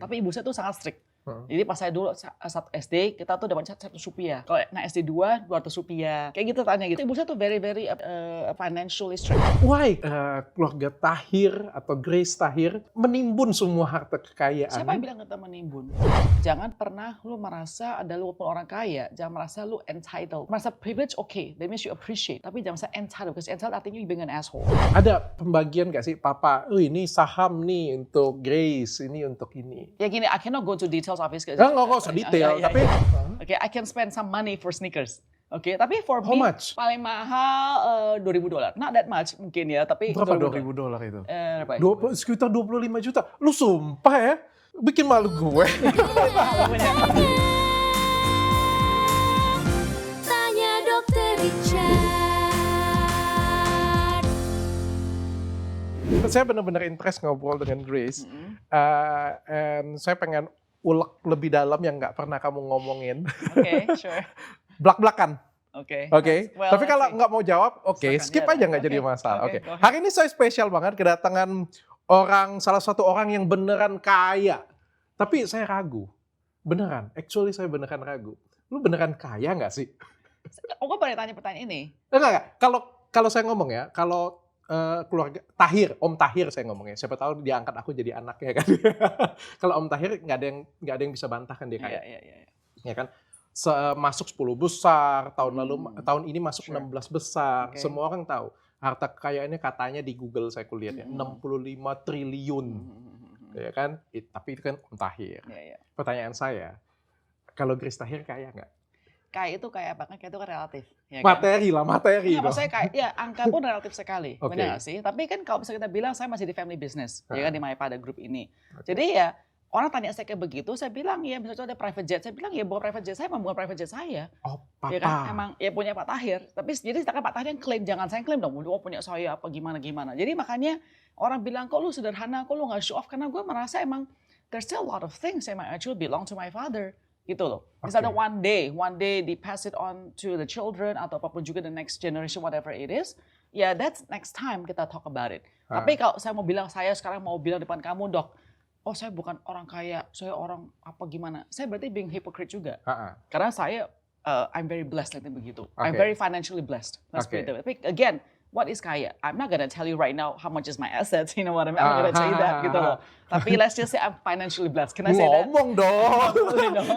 Tapi ibu saya tuh sangat strict. Jadi pas saya dulu saat SD, kita tuh dapat 100 rupiah. Kalau naik SD 2, 200 rupiah. Kayak gitu tanya gitu. Ibu saya tuh very financially strict. Why keluarga Tahir atau Grace Tahir menimbun semua harta kekayaan? Siapa yang bilang kita menimbun? Jangan pernah lu merasa ada lu orang kaya. Jangan merasa lu entitled. Merasa privilege okay, that means you appreciate. Tapi jangan merasa entitled, because entitled artinya you being an asshole. Ada pembagian gak sih, Papa? Ini saham nih untuk Grace, ini untuk ini. Ya gini, I cannot go to details obviously. Nggak usah detail, tapi... Okay, I can spend some money for sneakers. Oke, tapi for How me much? paling mahal $2.000. Not that much mungkin ya, tapi Berapa $2.000 itu? Berapa? Sekitar 25 juta. Lu sumpah ya? Bikin malu gue. Tanya Dokter Richard. Saya benar-benar interest ngobrol dengan Grace. And saya pengen ulek lebih dalam yang nggak pernah kamu ngomongin. Oke, sure. Belak-belakan. Oke. Well, tapi kalau nggak mau jawab, skip aja nggak jadi masalah. Oke. Hari ini saya spesial banget kedatangan salah satu orang yang beneran kaya. Tapi saya ragu. Beneran. Actually saya beneran ragu. Lu beneran kaya nggak sih? Gue boleh tanya pertanyaan ini? Enggak. Kalau saya ngomong ya, kalau keluarga Tahir, Om Tahir saya ngomongnya. Siapa tahu dia angkat aku jadi anaknya kan. Kalau Om Tahir nggak ada yang bisa bantah kan dia kaya. Iya. Ya kan? Masuk 10 besar, tahun ini masuk 16 besar. Okay. Semua orang tahu. Harta kekayaannya katanya di Google saya kulihat ya, 65 triliun. Ya kan? Tapi itu kan Om Tahir. Pertanyaan saya, kalau Grace Tahir kaya nggak? Kaya itu kayak apa? Kaya itu kan relatif. Ya kan? Materi. Nah, maksudnya kayak angka pun relatif sekali. Okay. Benar nggak sih? Tapi kan kalau misalnya kita bilang saya masih di family business, ya kan, di Mayapada Group ini. Jadi ya, orang tanya saya kayak begitu, saya bilang ya misalnya ada private jet, saya bilang ya bawa private jet saya, bukan private jet saya. Oh, Papa. Ya kan, emang ya punya Pak Tahir. Tapi jadi sedangkan Pak Tahir yang klaim, jangan saya yang klaim dong, punya saya apa gimana. Jadi makanya orang bilang kok lu sederhana, kok lu nggak show off, karena gue merasa emang there's still a lot of things that might actually belong to my father. Gitu loh. Misalnya one day they pass it on to the children atau apapun juga the next generation, whatever it is, ya that's next time kita talk about it. Tapi kalau saya mau bilang, saya sekarang mau bilang depan kamu, Dok, oh saya bukan orang kaya, saya orang apa gimana, saya berarti being hypocrite juga. Karena saya, I'm very blessed, like begitu. I'm very financially blessed. Tapi again, what is kaya? I'm not gonna tell you right now how much is my assets, you know what I mean? I'm not gonna tell you that gitu loh. Tapi let's just say I'm financially blessed. Can I say that? Ngomong dong.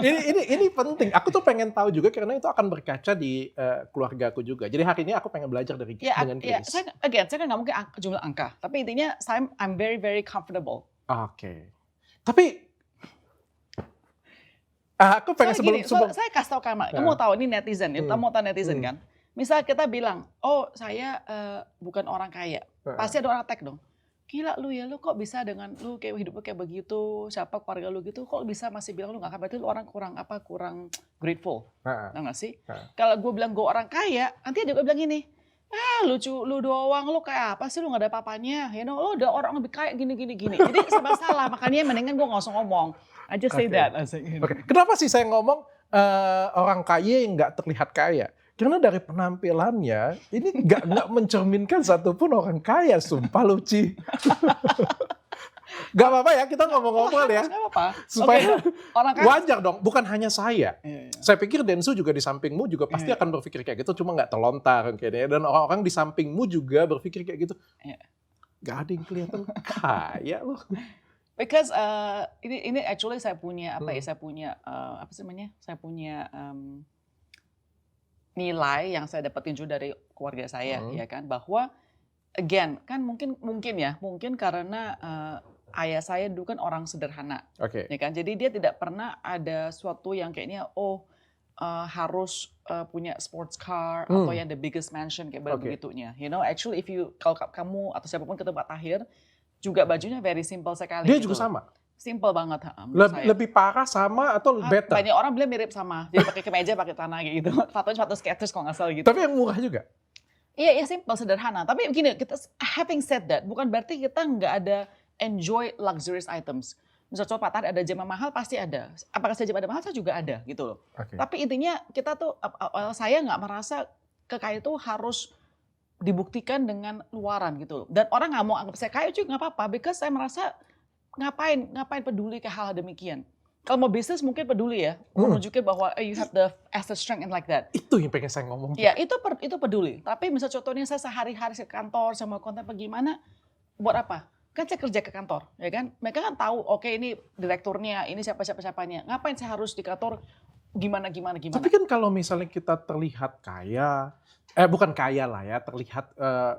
Ini penting. Aku tuh pengen tahu juga karena itu akan berkaca di keluarga aku juga. Jadi hari ini aku pengen belajar dengan Grace. Saya kan nggak mungkin jumlah angka. Tapi intinya I'm very comfortable. Oke. Tapi aku pengen sebelum saya kasih tahu kamu mau tahu ini netizen, kamu mau tahu netizen kan? Misal kita bilang, oh saya bukan orang kaya, pasti ada orang tag dong. Gila lu ya, lu kok bisa dengan lu kayak hidup lu kayak begitu, siapa keluarga lu gitu, kok bisa masih bilang lu nggak kaya, berarti lu orang kurang grateful, tau gak sih? Kalau gue bilang gue orang kaya, nanti ada gue bilang gini, lucu lu doang, lu kayak apa sih, lu gak ada papanya, you know, lu udah orang lebih kaya gini. Jadi serba salah, makanya mendingan gue gak usah ngomong. I just say that. Kenapa sih saya ngomong orang kaya yang nggak terlihat kaya? Karena dari penampilannya, ini nggak mencerminkan satupun orang kaya, sumpah Luci. Gak apa-apa ya, kita ngomong-ngomong ya. Gak apa-apa. Supaya orang kaya. Wajar dong, bukan hanya saya. Saya pikir Densu juga di sampingmu juga pasti akan berpikir kayak gitu, cuma nggak terlontar kayaknya. Dan orang-orang di sampingmu juga berpikir kayak gitu. Gak ada yang kelihatan kaya loh. Because ini actually saya punya saya punya nilai yang saya dapetin juga dari keluarga saya, ya kan, bahwa again kan mungkin karena ayah saya dulu kan orang sederhana, ya kan, jadi dia tidak pernah ada suatu yang kayaknya harus punya sports car atau yang the biggest mansion kayak begitunya, you know, actually kalau kamu atau siapapun ketemu Pak Tahir juga bajunya very simple sekali. Dia juga sama. Simple banget. Lebih parah sama atau better? Banyak orang bilang mirip sama. Jadi pakai kemeja, pakai tanah kayak gitu. Sepatu sketchers kalau nggak salah gitu. Tapi yang murah juga? Iya simple, sederhana. Tapi gini, having said that, bukan berarti kita nggak ada enjoy luxurious items. Misalnya contoh Pak Tahir ada jam mahal, pasti ada. Apakah saya jam ada mahal? Saya juga ada gitu loh. Tapi intinya kita tuh, saya nggak merasa kekayaan itu harus dibuktikan dengan luaran gitu loh. Dan orang nggak mau anggap saya kaya juga nggak apa-apa. Because saya merasa ngapain peduli ke hal demikian? Kalau mau bisnis mungkin peduli ya, menunjukin bahwa you have the asset strength and like that. Itu yang pengen saya ngomong. Ya itu peduli. Tapi misal contohnya saya sehari-hari ke kantor sama konten bagaimana, buat apa? Kan saya kerja ke kantor, ya kan? Mereka kan tahu, oke ini direkturnya, ini siapanya. Ngapain saya harus di kantor gimana? Tapi kan kalau misalnya kita terlihat kaya, bukan kaya lah ya, terlihat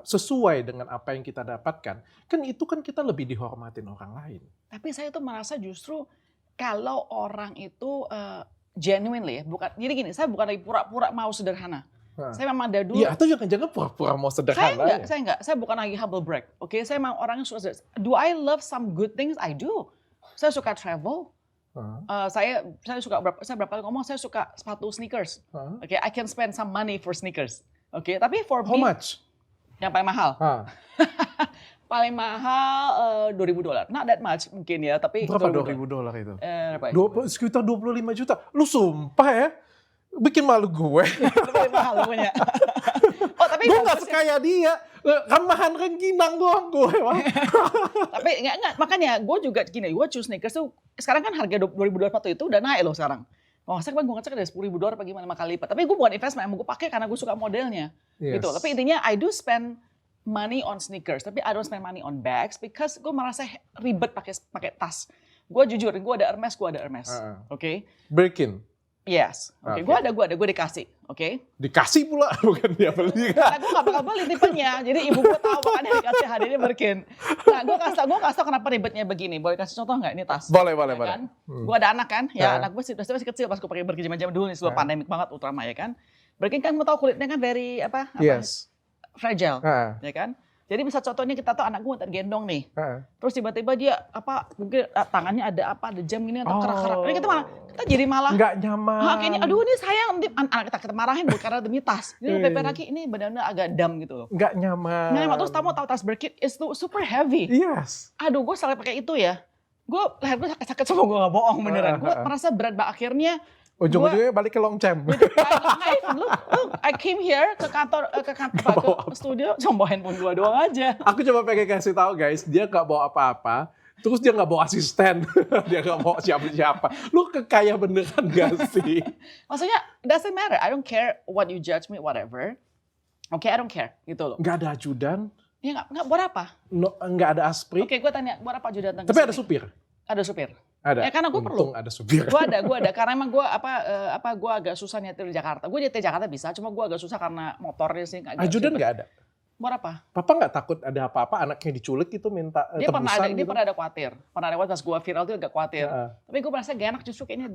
sesuai dengan apa yang kita dapatkan, kan itu kan kita lebih dihormatin orang lain. Tapi saya tuh merasa justru kalau orang itu genuinely ya, jadi gini, saya bukan lagi pura-pura mau sederhana. Saya memang dari dulu. Iya, atau jangan-jangan pura-pura mau sederhana. Saya enggak. Saya bukan lagi humble brag. Oke, saya memang orang yang suka. Do I love some good things? I do. Saya suka travel. Saya suka berapa kali ngomong saya suka sepatu sneakers. Oke, I can spend some money for sneakers. Oke, tapi for me. How much? Yang paling mahal. Paling mahal $2.000. Not that much mungkin ya, tapi berapa $2.000 itu? Berapa? Sekitar 25 juta. Lu sumpah ya? Bikin malu gue. Lebih mahal punya. Oh, tapi gue gak sekaya dia. Ramahan rengginang doang gue. Tapi enggak. Makanya gue juga gini, gue choose sneakers tuh. Sekarang kan harga $2.200 itu udah naik loh sekarang. Oh, saya gue ngecek dari $10.000 apa gimana 5 kali lipat. Tapi gue bukan investment, gue pakai karena gue suka modelnya. Yes. Gitu. Tapi intinya I do spend money on sneakers, tapi I don't spend money on bags because gue merasa ribet pakai tas. Gue jujur, gue ada Hermes. Oke. Birkin. Yes. Oke. Gue ada, gue dikasih. Oke. Dikasih pula, bukan dia beli. Karena gue gak bakal beli tipenya. Jadi ibu gue tahu makanya dikasih hadiahnya Birkin. Nah, gue kasih tau kenapa ribetnya begini. Boleh kasih contoh nggak ini tas? Boleh. Kan? Gue ada anak kan, ya anak gue masih kecil pas gue pakai Birkin zaman dulu nih sebelum pandemik banget Ultrama ya kan. Birkin kan gue tahu kulitnya kan very Yes. fragile, ya kan. Jadi bisa contohnya kita tahu anak gue tergendong nih, terus tiba-tiba dia mungkin tangannya ada jam gini atau kerak-kerak. Ini kita jadi malah nggak nyaman. Kayaknya aduh ini sayang nanti anak kita marahin karena demi tas. Ini PP lagi ini benar-benar agak dam gitu loh. Nggak nyaman. Nggak nyaman terus kamu tahu tas Birkin is super heavy. Yes. Aduh gue selalu pakai itu ya. Leher gue sakit-sakit semua gue nggak bohong beneran. Gue merasa berat akhirnya. Ujung-ujungnya balik ke Longchamp. I came here ke kantor ke studio cuma bawa handphone gue doang aja. Aku coba pengen kasih tahu guys, dia nggak bawa apa-apa. Terus dia nggak bawa asisten, dia nggak bawa siapa-siapa. Lu kekaya beneran gak sih? Maksudnya doesn't matter. I don't care what you judge me, whatever. Oke, I don't care gitu loh. Nggak ada ajudan? Ya nggak buat apa? Nggak ada aspri? Oke, gue tanya buat apa ajudan? Tapi ada supir? Ada supir. Ada. Ya karena gue perlu. Ada supir. Gue ada. Karena emang gue gue agak susah nyetir di Jakarta. Gue nyetir Jakarta bisa, cuma gue agak susah karena motornya sih. Ajudan nggak ada? Buat apa? Papa nggak takut ada apa-apa anaknya diculik itu minta dia tebusan Dia pernah ada khawatir. Pernah ada khawatir pas gue viral tuh agak khawatir. Tapi gue merasa gak enak justru kayaknya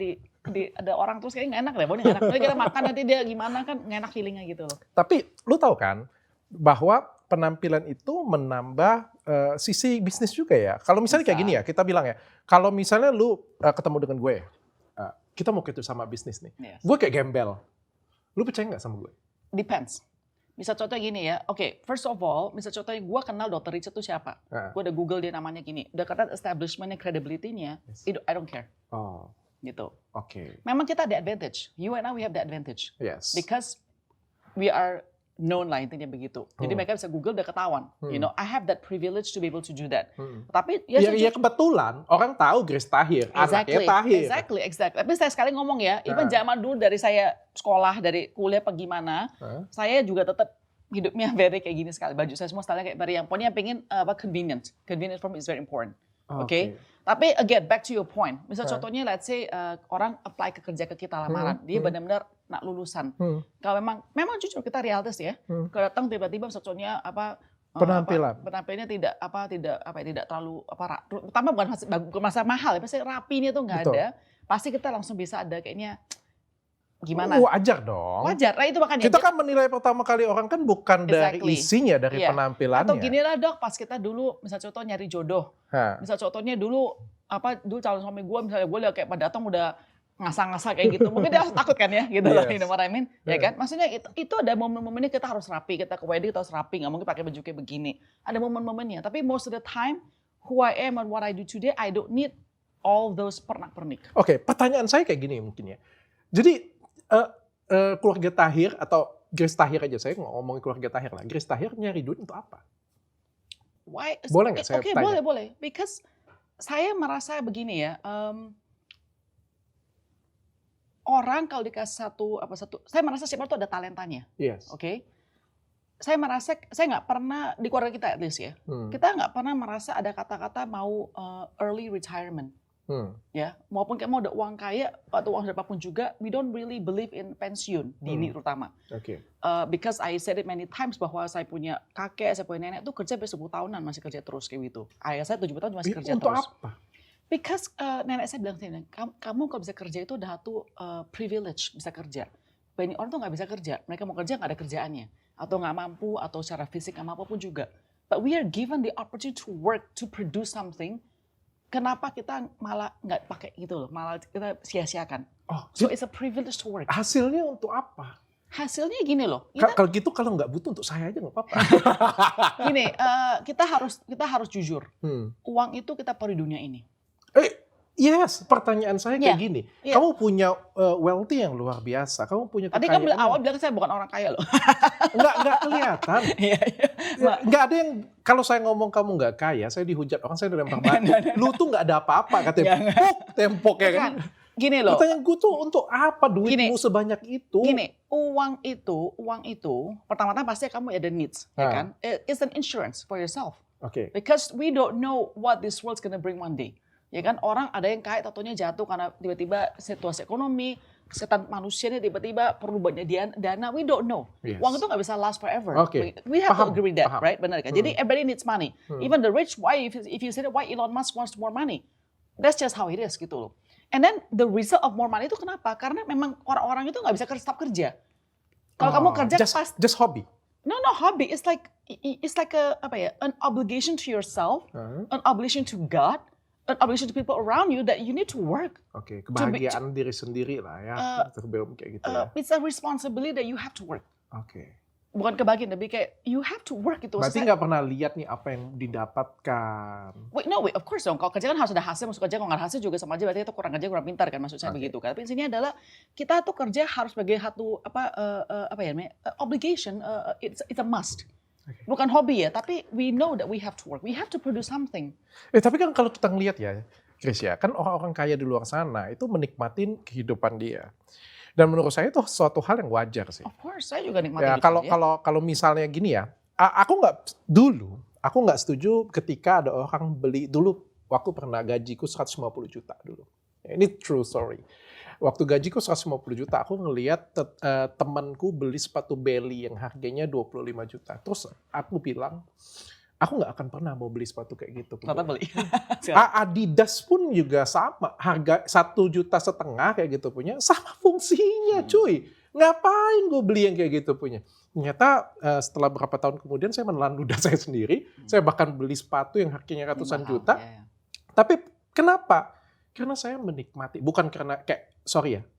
ada orang terus kayaknya gak enak deh. Pokoknya gak enak. Nanti kita makan nanti dia gimana kan gak enak feelingnya gitu loh. Tapi lu tahu kan bahwa penampilan itu menambah sisi bisnis juga ya. Kalau misalnya kayak gini ya, kita bilang ya, kalau misalnya lu ketemu dengan gue, kita mau kerja sama bisnis nih. Yes. Gue kayak gembel. Lu percaya nggak sama gue? Depends. Bisa contoh gini ya, first of all, bisa contohnya gue kenal Dr. Richard itu siapa. Gue udah Google dia namanya gini. Udah kenal establishment-nya, credibility-nya, I don't care. Oh. Gitu. Oke. Memang kita ada advantage. You and I, we have the advantage. Yes. Because we are known lah intinya begitu. Jadi mereka bisa Google udah ketahuan. You know, I have that privilege to be able to do that. Tapi ya kebetulan orang tahu Grace Tahir, anaknya Tahir. Exactly. Tapi saya sekali ngomong ya, even zaman dulu dari saya sekolah, dari kuliah apa gimana, saya juga tetap hidupnya very kayak gini sekali. Baju saya semua stylenya kayak very yang pokoknya pengen convenient. Convenient for me is very important. Oke. Tapi again back to your point. Misal contohnya let's say orang apply kerja ke kita lamaran, dia benar-benar nak lulusan. Kalau memang jujur kita realistis ya. Kalau datang tiba-tiba contohnya penampilannya tidak terlalu pertama bukan masalah mahal ya, pasti rapinya tuh nggak ada. Pasti kita langsung bisa ada kayaknya gimana? Wajar dong. Wajar, nah itu makanya. Kita kan menilai pertama kali orang kan bukan dari isinya, dari penampilannya. Atau gini lah dok, pas kita dulu misal contoh nyari jodoh. Misal contohnya dulu calon suami gue misalnya gue lihat kayak pada datang udah ngasah-ngasah kayak gitu. Mungkin dia takut kan ya gitu loh, you know what I mean? Ya kan? Maksudnya itu ada momen-momennya kita harus rapi, kita ke wedding kita harus rapi, nggak mungkin pakai baju kayak begini. Ada momen-momennya, tapi most of the time who I am and what I do today, I don't need all those pernak-pernik. Oke, pertanyaan saya kayak gini mungkin ya. Jadi keluarga Tahir atau Grace Tahir aja, saya ngomongin keluarga Tahir lah. Grace Tahir nyari duit untuk apa? Why? Boleh nggak saya tanya? Boleh. Because saya merasa begini ya, orang kalau dikasih saya merasa setiap orang itu ada talentanya, Yes. oke? Saya merasa, saya nggak pernah, di keluarga kita at least ya, kita nggak pernah merasa ada kata-kata mau early retirement. Ya, maupun kayak mau ada uang kaya atau uang berapapun juga, we don't really believe in pensiun dini terutama. Oke. Because I said it many times bahwa saya punya kakek, saya punya nenek tuh kerja sampai 10 tahunan masih kerja terus kayak gitu. Ayah saya 70 tahun masih kerja Untuk terus. apa? Because nenek saya bilang, kamu kalau bisa kerja itu udah tuh privilege bisa kerja. Banyak orang tuh nggak bisa kerja, mereka mau kerja nggak ada kerjaannya, atau nggak mampu, atau secara fisik nggak mampu pun juga. But we are given the opportunity to work, to produce something. Kenapa kita malah nggak pakai gitu loh, malah kita sia-siakan. Oh, So it's a privilege to work. hasilnya untuk apa? Hasilnya gini loh, kita, Kalau gitu kalau nggak butuh untuk saya aja nggak apa-apa. gini, kita harus jujur. Uang itu kita perlu di dunia ini. Yes, pertanyaan saya kayak gini. Yeah. Kamu punya wealthy yang luar biasa. Kamu punya Tadi kekayaan. kan awal bilang saya bukan orang kaya loh. Nggak kelihatan. Iya, iya. Nggak ada yang, kalau saya ngomong kamu nggak kaya, saya dihujat orang, saya dilempar batu. Lu tuh nggak ada apa-apa, katanya. Puk, tembok ya kan. Gini loh. Pertanyaan gue tuh untuk apa duitmu sebanyak itu? Gini, uang itu, pertama-tama pasti kamu ada needs, ya kan? It's an insurance for yourself. Oke. Because we don't know what this world's gonna bring one day. Ya kan, orang ada yang kaya tatonya jatuh karena tiba-tiba situasi ekonomi, kesehatan manusianya tiba-tiba perlu banyak dana, we don't know. Yes. Uang itu nggak bisa last forever. Oke. We have to Paham, agree that, paham. right? Benar kan? Jadi everybody needs money. Even the rich, why if you say that why Elon Musk wants more money? That's just how it is gitu loh. And then the result of more money itu kenapa? Karena memang orang-orang itu nggak bisa stop kerja. Kalau kamu kerja just hobby. No, hobby. It's like an obligation to yourself, an obligation to God, an obligation to people around you that you need to work. Oke, kebahagiaan diri sendiri lah ya. Terbelum kayak gitu ya. It's a responsibility that you have to work. Oke. Bukan kebahagiaan, tapi kayak you have to work gitu. Berarti nggak pernah lihat nih apa yang didapatkan. Wait, of course dong. Kalau kerja kan harus ada hasil, masuk kerja kalau nggak ada hasil juga sama aja berarti itu kurang kerja, kurang pintar kan, maksud saya begitu kan. Tapi intinya adalah kita tuh kerja harus sebagai satu obligation, it's a must. Bukan hobi ya, tapi we know that we have to work. We have to produce something. Tapi kan kalau kita ngelihat ya, Chris ya, kan orang-orang kaya di luar sana itu menikmatin kehidupan dia. Dan menurut saya itu suatu hal yang wajar sih. Of course, saya juga nikmatin Ya, itu. kalau misalnya gini ya, aku nggak setuju ketika ada orang beli dulu, waktu pernah gajiku 150 juta dulu. Ini true story. Waktu gajiku 150 juta, aku ngelihat temanku beli sepatu Belly yang harganya 25 juta. Terus aku bilang, aku nggak akan pernah mau beli sepatu kayak gitu. Tetap beli. Adidas pun juga sama, harga 1,5 juta kayak gitu punya, sama fungsinya cuy. Ngapain gue beli yang kayak gitu punya? Ternyata setelah beberapa tahun kemudian saya menelan ludah saya sendiri, saya bahkan beli sepatu yang harganya ratusan juta. Tapi kenapa? Karena saya menikmati, bukan karena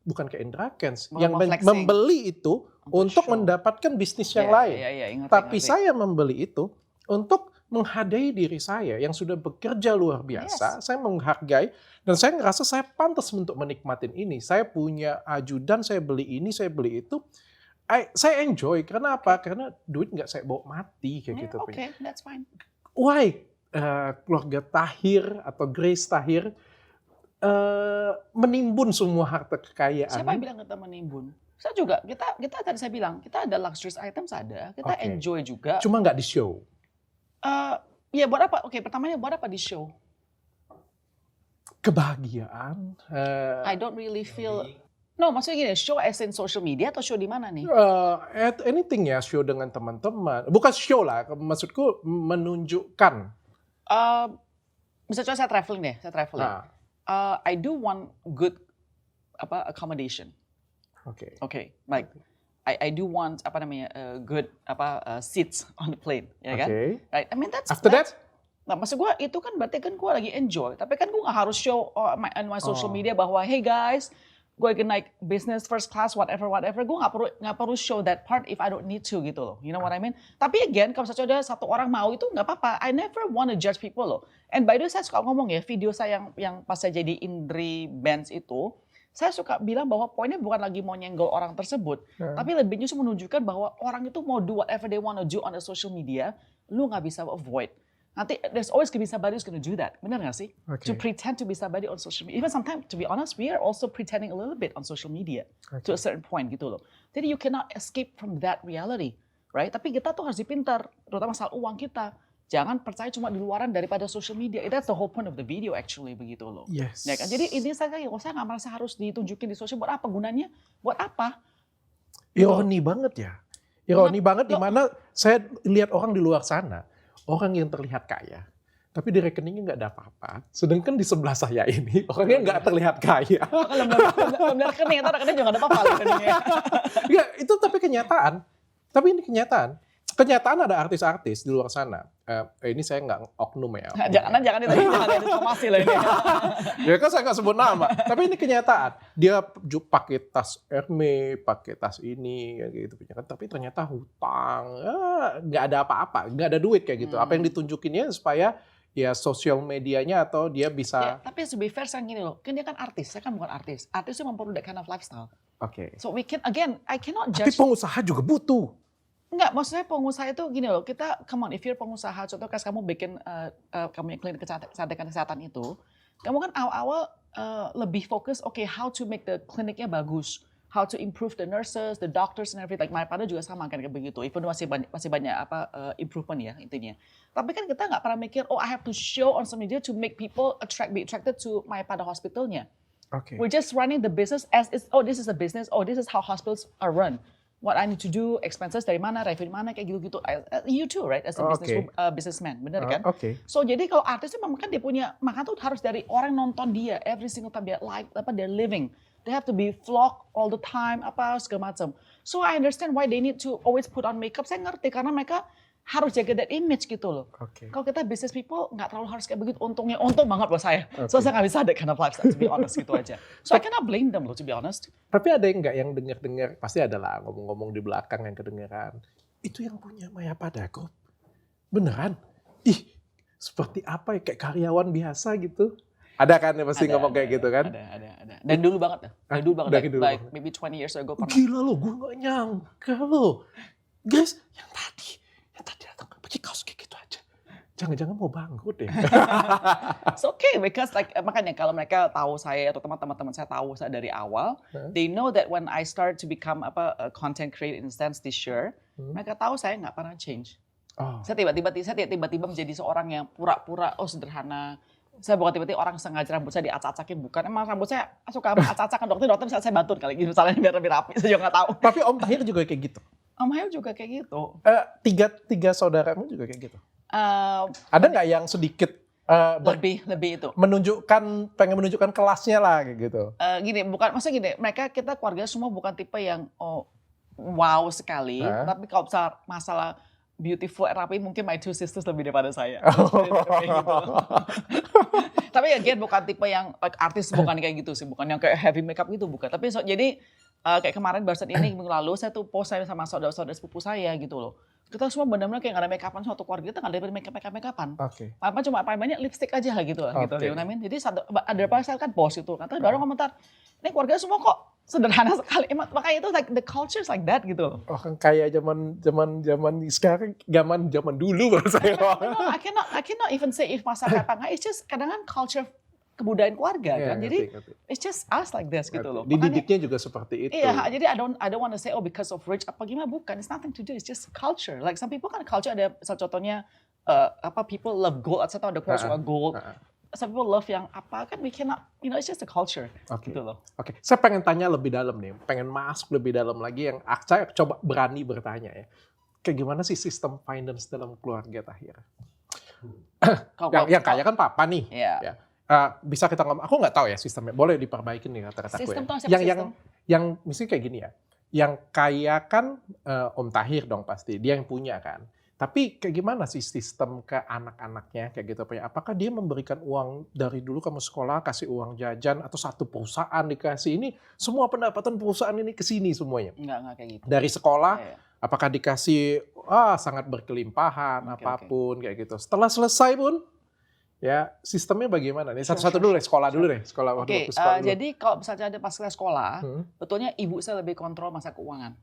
bukan kayak Indra Kents yang membeli itu untuk mendapatkan bisnis yang lain. Tapi saya membeli itu untuk menghadiahi diri saya yang sudah bekerja luar biasa. Saya menghargai dan saya ngerasa saya pantas untuk menikmatin ini. Saya punya ajudan, saya beli ini, saya beli itu. Saya enjoy. Karena apa? Karena duit nggak saya bawa mati kayak gitu. Oke, that's fine. Why keluarga Tahir atau Grace Tahir menimbun semua harta kekayaan? Siapa yang bilang kita menimbun? Saya juga, kita tadi saya bilang, kita ada luxurious items ada, kita enjoy juga. Cuma nggak di show. Ya buat apa? Oke, pertamanya buat apa di show? Kebahagiaan. I don't really feel. No, maksudnya gini, show as in social media atau show di mana nih? Anything ya, show dengan teman-teman. Bukan show lah, maksudku menunjukkan. Misalnya saya traveling deh, I do want good accommodation. Oke, like I do want good seats on the plane, ya kan? Right? I mean After that? Nah, maksud gue itu kan berarti kan gue lagi enjoy, tapi kan gue nggak harus show on my social media bahwa hey guys, gue lagi naik business first class whatever. Gue nggak perlu show that part if I don't need to gitu loh. You know what I mean? Tapi again, kalau misalnya ada satu orang mau itu nggak apa-apa. I never want to judge people loh. And by the way, saya suka ngomong ya, video saya yang pas saya jadi Indri Benz itu, saya suka bilang bahwa poinnya bukan lagi mau nyenggol orang tersebut, tapi lebih justru menunjukkan bahwa orang itu mau do whatever they want to do on the social media, lu nggak bisa avoid. Nanti there's always gonna be somebody who's gonna do that. Benar nggak sih? To Okay. pretend to be somebody on social media. Even sometimes, to be honest, we are also pretending a little bit on social media to a certain point gitu loh. Jadi you cannot escape from that reality, right? Tapi kita tuh harus pintar, terutama soal uang kita. Jangan percaya cuma di luaran daripada social media. That's the whole point of the video actually begitu loh. Yes. Ya kan? Jadi ini saya nggak merasa harus ditunjukin di sosial. Buat apa gunanya? Buat apa? Ironi banget ya. Ironi banget di mana saya lihat orang di luar sana, orang yang terlihat kaya, tapi di rekeningnya nggak ada apa-apa. Sedangkan di sebelah saya ini orangnya nggak terlihat kaya. Kalau rekening, atau rekening juga nggak ada apa-apa rekeningnya. Ya itu tapi kenyataan. Tapi ini kenyataan. Kenyataan ada artis-artis di luar sana. Ini saya nggak oknum ya. Jangan ada informasi lah ini. Ya kan saya nggak sebut nama. Tapi ini kenyataan. Dia pakai tas Hermes, pakai tas ini, kayak gitu. Tapi ternyata hutang, nggak ada apa-apa, nggak ada duit kayak gitu. Apa yang ditunjukinnya supaya ya sosial medianya atau dia bisa. Ya, tapi to be fair sekarang gini loh, kan dia kan artis, saya kan bukan artis. Artis itu memperoleh that kind of lifestyle. Oke. So we can, again, I cannot Tapi judge. pengusaha juga butuh. Enggak, maksudnya pengusaha itu gini loh, kita, come on, if you're pengusaha, contoh kas kamu bikin, kamu yang klinik kecantikan kesehatan itu, kamu kan awal-awal lebih fokus, okay, how to make the kliniknya bagus, how to improve the nurses, the doctors and everything. Like Mypada juga sama kan kayak begitu, even masih banyak improvement ya intinya. Tapi kan kita nggak pernah mikir, oh I have to show on social media to make people be attracted to Mypada hospitalnya. Oke. We're just running the business as is, oh this is a business, oh this is how hospitals are run. What I need to do, expenses dari mana, revenue mana, kayak gitu-gitu. You too, right? As a businessman, bener kan? Oke. So jadi kalau artis itu memang kan dia punya, maka tuh harus dari orang nonton dia every single time dia live, they're living. They have to be vlog all the time, apa segala macam. So I understand why they need to always put on makeup. Saya ngerti karena mereka harus jaga that image gitu loh. Oke. Kalau kita business people nggak terlalu harus kayak begitu. Untungnya untung banget buat saya. So saya nggak bisa that kind of lifestyle to be honest gitu aja. So I cannot blame them loh to be honest. Tapi ada yang nggak yang dengar-dengar, pasti ada lah ngomong-ngomong di belakang yang kedengeran. Itu yang punya Mayapada Group. Beneran? Ih, seperti apa ya, kayak karyawan biasa gitu. Ada kan yang pasti ngomong kayak gitu kan? Ada. Dan dulu banget Dari dulu banget. Dari dulu Like banget. maybe 20 years ago pernah. Gila lo, gue gak nyangka lo. Guys, yang tadi datang pakai kaos kayak gitu aja. Jangan-jangan mau bangkrut deh. It's okay because like makanya kalau mereka tahu saya atau teman-teman saya tahu saya dari awal, they know that when I start to become a content creator in a sense this year, mereka tahu saya nggak pernah change. Oh. Saya tiba-tiba menjadi seorang yang pura-pura sederhana. Saya bukan tiba-tiba orang sengaja rambut saya diacak-acakin, bukan. Emang rambut saya suka acak-acakan dokter saya bantu kali gitu misalnya biar lebih rapi, saya juga nggak tahu. Tapi Om Tahir juga kayak gitu. Om Hayo juga kayak gitu. Tiga saudaramu juga kayak gitu. Eh, Ada nggak yang sedikit lebih itu. pengen menunjukkan kelasnya lah kayak gitu? Gini, bukan maksudnya gini, kita keluarga semua bukan tipe yang wow sekali, tapi kalau masalah beautiful and rapi mungkin my two sisters lebih daripada saya. Gitu. Tapi again bukan tipe yang like artis, bukan kayak gitu sih, bukan yang kayak heavy makeup gitu, bukan. Tapi jadi kayak kemarin barusan ini minggu lalu saya tuh post saya sama saudara-saudara sepupu saya gitu loh. Kita semua benar-benar kayak nggak ada make upan, suatu keluarga kita nggak ada make upan. Oke. Apa cuma paling banyak lipstick aja lah gitu lah, gitu. Oke. You know what I mean? Jadi ada pasal kan post itu, kata baru komentar, ini keluarga semua kok sederhana sekali. Makanya itu like the culture is like that gitu loh. Orang kayak zaman sekarang, zaman dulu baru saya. I cannot even say if masalah apa enggak. It's just kadang kan culture kebudayaan keluarga kan. Jadi it's just us like this gitu loh. Dididiknya juga seperti itu. Iya, jadi I don't want to say because of rich apa gimana, bukan. It's nothing to do. It's just culture. Like some people kan culture ada salah contohnya people love gold atau ada orang suka gold. Some people love yang apa kan, we cannot, it's just a culture. Gitu loh. Oke. Saya pengen tanya lebih dalam nih, pengen masuk lebih dalam lagi yang saya coba berani bertanya ya. Kayak gimana sih sistem finance dalam keluarga Tahir? Yang kaya kan papa nih. Iya. Ya. Bisa kita ngomong, aku nggak tahu ya sistemnya, boleh diperbaikin nih kata-kataku Sistem ya. Yang mesti kayak gini ya, yang kaya kan Om Tahir dong pasti, dia yang punya kan. Tapi kayak gimana sih sistem ke anak-anaknya kayak gitu? Apakah dia memberikan uang dari dulu kamu sekolah, kasih uang jajan, atau satu perusahaan dikasih ini, semua pendapatan perusahaan ini ke sini semuanya? Enggak kayak gitu. Dari sekolah, apakah dikasih sangat berkelimpahan, apapun kayak gitu. Setelah selesai pun, ya sistemnya bagaimana nih? Satu-satu dulu deh, sekolah dulu deh. Oke, jadi kalau misalnya ada pas sekolah, betulnya ibu saya lebih kontrol masa keuangan.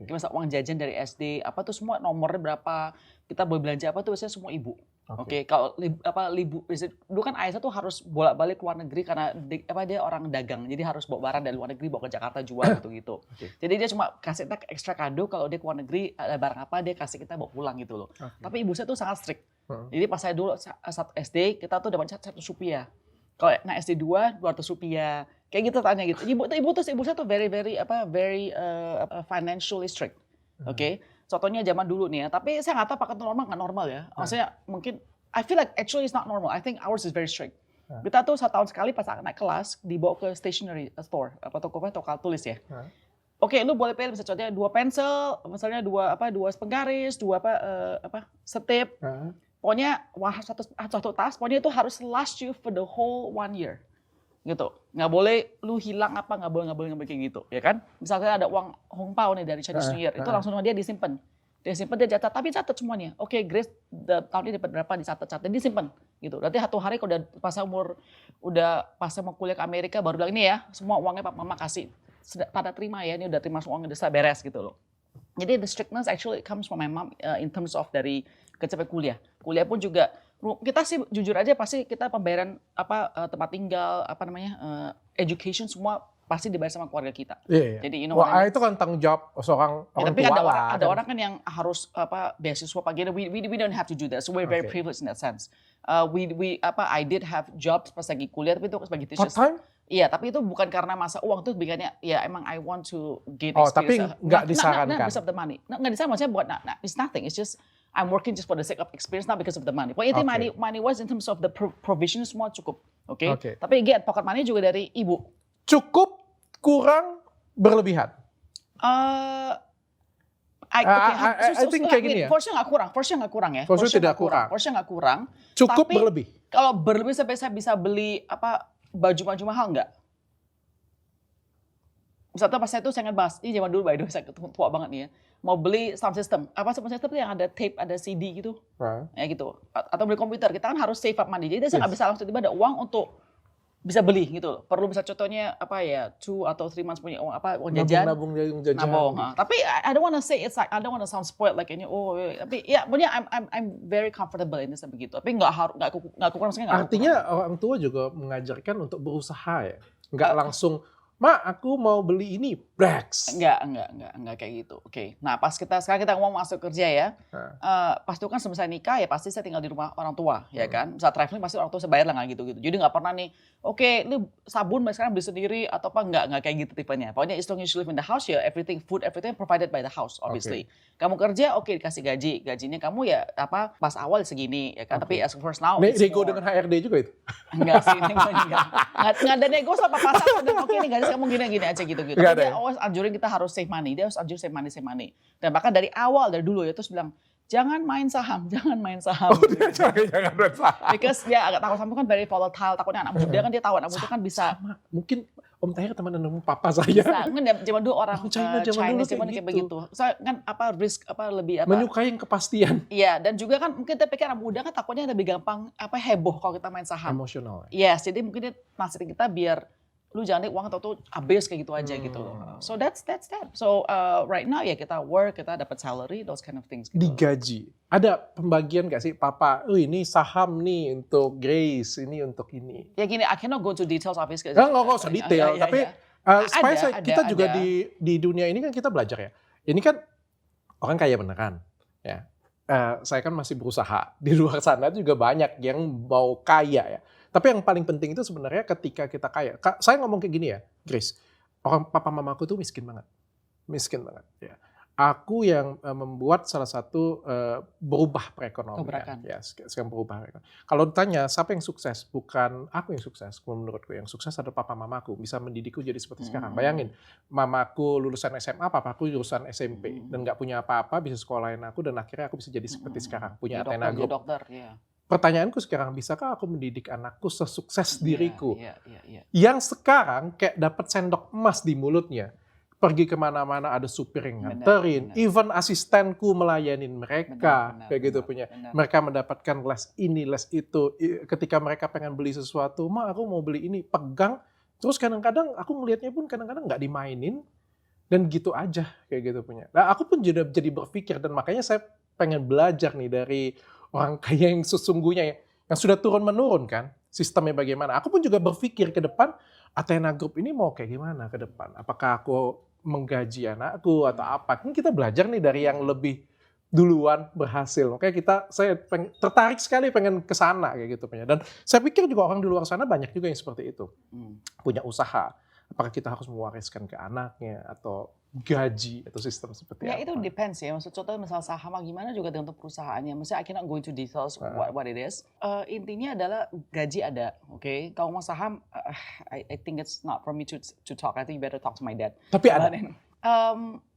Masa uang jajan dari SD, apa tuh semua nomornya berapa, kita boleh belanja apa tuh biasanya semua ibu. Oke, kalau dulu kan ayah saya tuh harus bolak-balik ke luar negeri karena dia orang dagang, jadi harus bawa barang dari luar negeri bawa ke Jakarta jual gitu-gitu. Oke. Jadi dia cuma kasih kita ekstra kado kalau dia ke luar negeri ada barang apa dia kasih kita bawa pulang gitu loh. Oke. Tapi ibu saya tuh sangat strict. Hmm. Jadi pas saya dulu satu SD kita tuh dapat Rp100. Kalau naik SD 2 Rp200. Kayak gitu tanya gitu. Ibu saya tuh very financially strict. Oke. Contohnya zaman dulu nih ya, tapi saya nggak tahu apakah itu normal nggak normal ya. Maksudnya mungkin I feel like actually it's not normal. I think ours is very strict. Kita tuh 1 tahun sekali pas naik kelas dibawa ke stationery store apa toko tulis ya. Oke, lu boleh pilih misalnya contohnya 2 pensel, misalnya 2 penggaris, 2 setip. Pokoknya satu tas, pokoknya itu harus last you for the whole 1 year. Gitu. Nggak boleh lu hilang nggak boleh kayak gitu, ya kan? Misalnya ada uang hongpao nih dari Chinese New Year, itu langsung sama dia disimpan. Dia catat, tapi catat semuanya. Oke, Grace tahun ini dapat berapa dicatat, disimpan gitu. Berarti 1 hari kalau pas saya mau kuliah ke Amerika baru bilang ini ya, semua uangnya Papa Mama kasih. Pada terima ya, ini udah terima semua uangnya, udah beres gitu loh. Jadi the strictness actually comes from my mom in terms of dari kecapai kuliah. Kuliah pun juga kita sih jujur aja pasti kita pembayaran tempat tinggal, education semua pasti dibayar sama keluarga kita. Iya. Jadi Wah, itu kan tanggung jawab seorang orang tapi tua ada orang kan yang harus beasiswa pagi. We don't have to do that. So we're very privileged in that sense. I did have jobs pas lagi kuliah tapi itu sebagai teacher. Part time? Iya, tapi itu bukan karena masa uang, itu bikinnya ya emang I want to gain tapi experience. nggak disarankan. Not because of the money. Nggak disarankan, maksudnya buat it's nothing. It's just I'm working just for the sake of experience, not because of the money. Pokoknya money was in terms of the provision semua cukup, oke? Tapi again, pocket money juga dari ibu. Cukup, kurang, berlebihan. I think kayak gini ya. Force-nya nggak kurang ya. Force-nya tidak kurang. Force-nya nggak kurang. Cukup tapi berlebih. Kalau berlebih sampai saya bisa beli baju mahal nggak? Misalnya pas saya tuh saya ingat bahas, ini zaman dulu by the way, saya tua banget nih ya. Mau beli sound system. Sound system itu yang ada tape, ada CD gitu. Ya gitu. Atau beli komputer, kita kan harus save up money. Jadi saya nggak bisa langsung tiba-tiba ada uang untuk bisa beli gitu. Perlu bisa contohnya 2 atau 3 months punya uang jajan. Nabung jajan. Tapi I don't want to say it's like, I don't want to sound spoiled like ini. Tapi ya pokoknya I'm very comfortable in this begitu. Tapi nggak kurang maksudnya. Artinya orang tua juga mengajarkan untuk berusaha ya. Nggak langsung, Ma, aku mau beli ini, Brax. Enggak kayak gitu. Oke. Nah, sekarang kita ngomong masuk kerja ya. Pas itu kan selesai nikah ya pasti saya tinggal di rumah orang tua, ya kan. Misal traveling pasti orang tua saya bayar lah nggak gitu. Jadi nggak pernah nih, oke, lu sabun sekarang beli sendiri atau apa nggak kayak gitu tipenya. Pokoknya as long as you live in the house ya everything provided by the house obviously. Kamu kerja dikasih gajinya kamu ya pas awal segini ya kan. Tapi as of course now nego dengan HRD juga itu? Enggak sih, nggak ada nego sama pasar. Oke nih gaji kamu gini aja gitu. Tapi dia always anjurin kita harus save money. Dia harus anjurin save money. Dan bahkan dari dulu ya terus bilang jangan main saham. Jangan main saham. Because dia agak takut saham itu kan very volatile. Takutnya anak muda kan dia tahu anak muda kan bisa. Mungkin Om Tahir teman papa saya. Bisa, kan zaman dulu orang Chinese zaman kayak begitu. So kan risk lebih menyukai yang kepastian. Iya, dan juga kan mungkin kita pikir anak muda kan takutnya lebih gampang heboh kalau kita main saham. Emosional. Yes, jadi mungkin dia nasihatin kita biar lu jangan uang atau habis kayak gitu aja gitu. So that's that. So right now ya kita work, kita dapat salary, those kind of things. Gitu. Digaji. Ada pembagian gak sih, Papa? Ini saham nih untuk Grace, ini untuk ini. Ya gini, I cannot go to details obviously. Nggak usah detail, tapi supaya kita juga di dunia ini kan kita belajar ya. Ini kan orang kaya beneran, ya. Saya kan masih berusaha. Di luar sana juga banyak yang mau kaya ya. Tapi yang paling penting itu sebenarnya ketika kita kaya. Saya ngomong kayak gini ya, Grace. Orang papa mamaku tuh miskin banget. Ya. Aku yang membuat salah satu berubah perekonomian. Ya, sekarang berubah. Kalau ditanya siapa yang sukses, bukan aku yang sukses. Menurutku yang sukses adalah papa mamaku. Bisa mendidikku jadi seperti sekarang. Bayangin, mamaku lulusan SMA, papaku lulusan SMP. Dan nggak punya apa-apa, bisa sekolahin aku. Dan akhirnya aku bisa jadi seperti sekarang. Punya Athena Group. Pertanyaanku sekarang, bisakah aku mendidik anakku sesukses diriku? Yang sekarang kayak dapat sendok emas di mulutnya. Pergi kemana-mana ada supir yang nganterin. Even asistenku melayanin mereka. Kayak gitu punya. Mereka mendapatkan les ini, les itu. Ketika mereka pengen beli sesuatu, Ma aku mau beli ini, pegang. Terus kadang-kadang aku ngelihatnya pun kadang-kadang nggak dimainin. Dan gitu aja kayak gitu punya. Nah aku pun jadi berpikir dan makanya saya pengen belajar nih dari orang kaya yang sesungguhnya yang sudah turun-menurun kan, sistemnya bagaimana. Aku pun juga berpikir ke depan, Athena Group ini mau kayak gimana ke depan. Apakah aku menggaji anakku atau apa. Kan kita belajar nih dari yang lebih duluan berhasil. Makanya saya tertarik sekali pengen ke sana kayak gitu punya. Dan saya pikir juga orang di luar sana banyak juga yang seperti itu. Punya usaha. Apakah kita harus mewariskan ke anaknya atau gaji atau sistem seperti Ya apa? itu depends ya. Maksud contoh misal saham gimana juga tergantung perusahaannya. Maksudnya I cannot go into details what it is. Intinya adalah gaji ada, oke. Kalau mau saham, I think it's not for me to talk. I think you better talk to my dad. Tapi ada.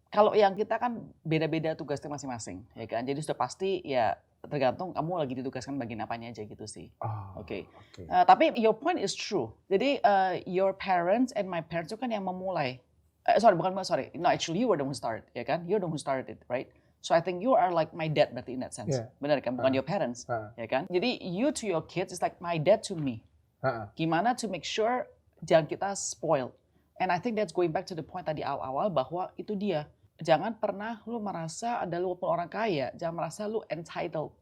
Kalau yang kita kan beda-beda tugasnya masing-masing, ya kan. Jadi sudah pasti ya tergantung kamu lagi ditugaskan bagian apanya aja gitu sih. Oke. Tapi your point is true. Jadi your parents and my parents itu kan yang memulai. No, actually you were the one who started, ya kan? You're the one who started it, right? So I think you are like my dad berarti in that sense. Yeah. Benar kan? Bukan your parents, ya kan? Jadi you to your kids is like my dad to me. Gimana to make sure jangan kita spoil. And I think that's going back to the point tadi awal-awal bahwa itu dia. Jangan pernah lu merasa ada lu walaupun orang kaya, jangan merasa lu entitled.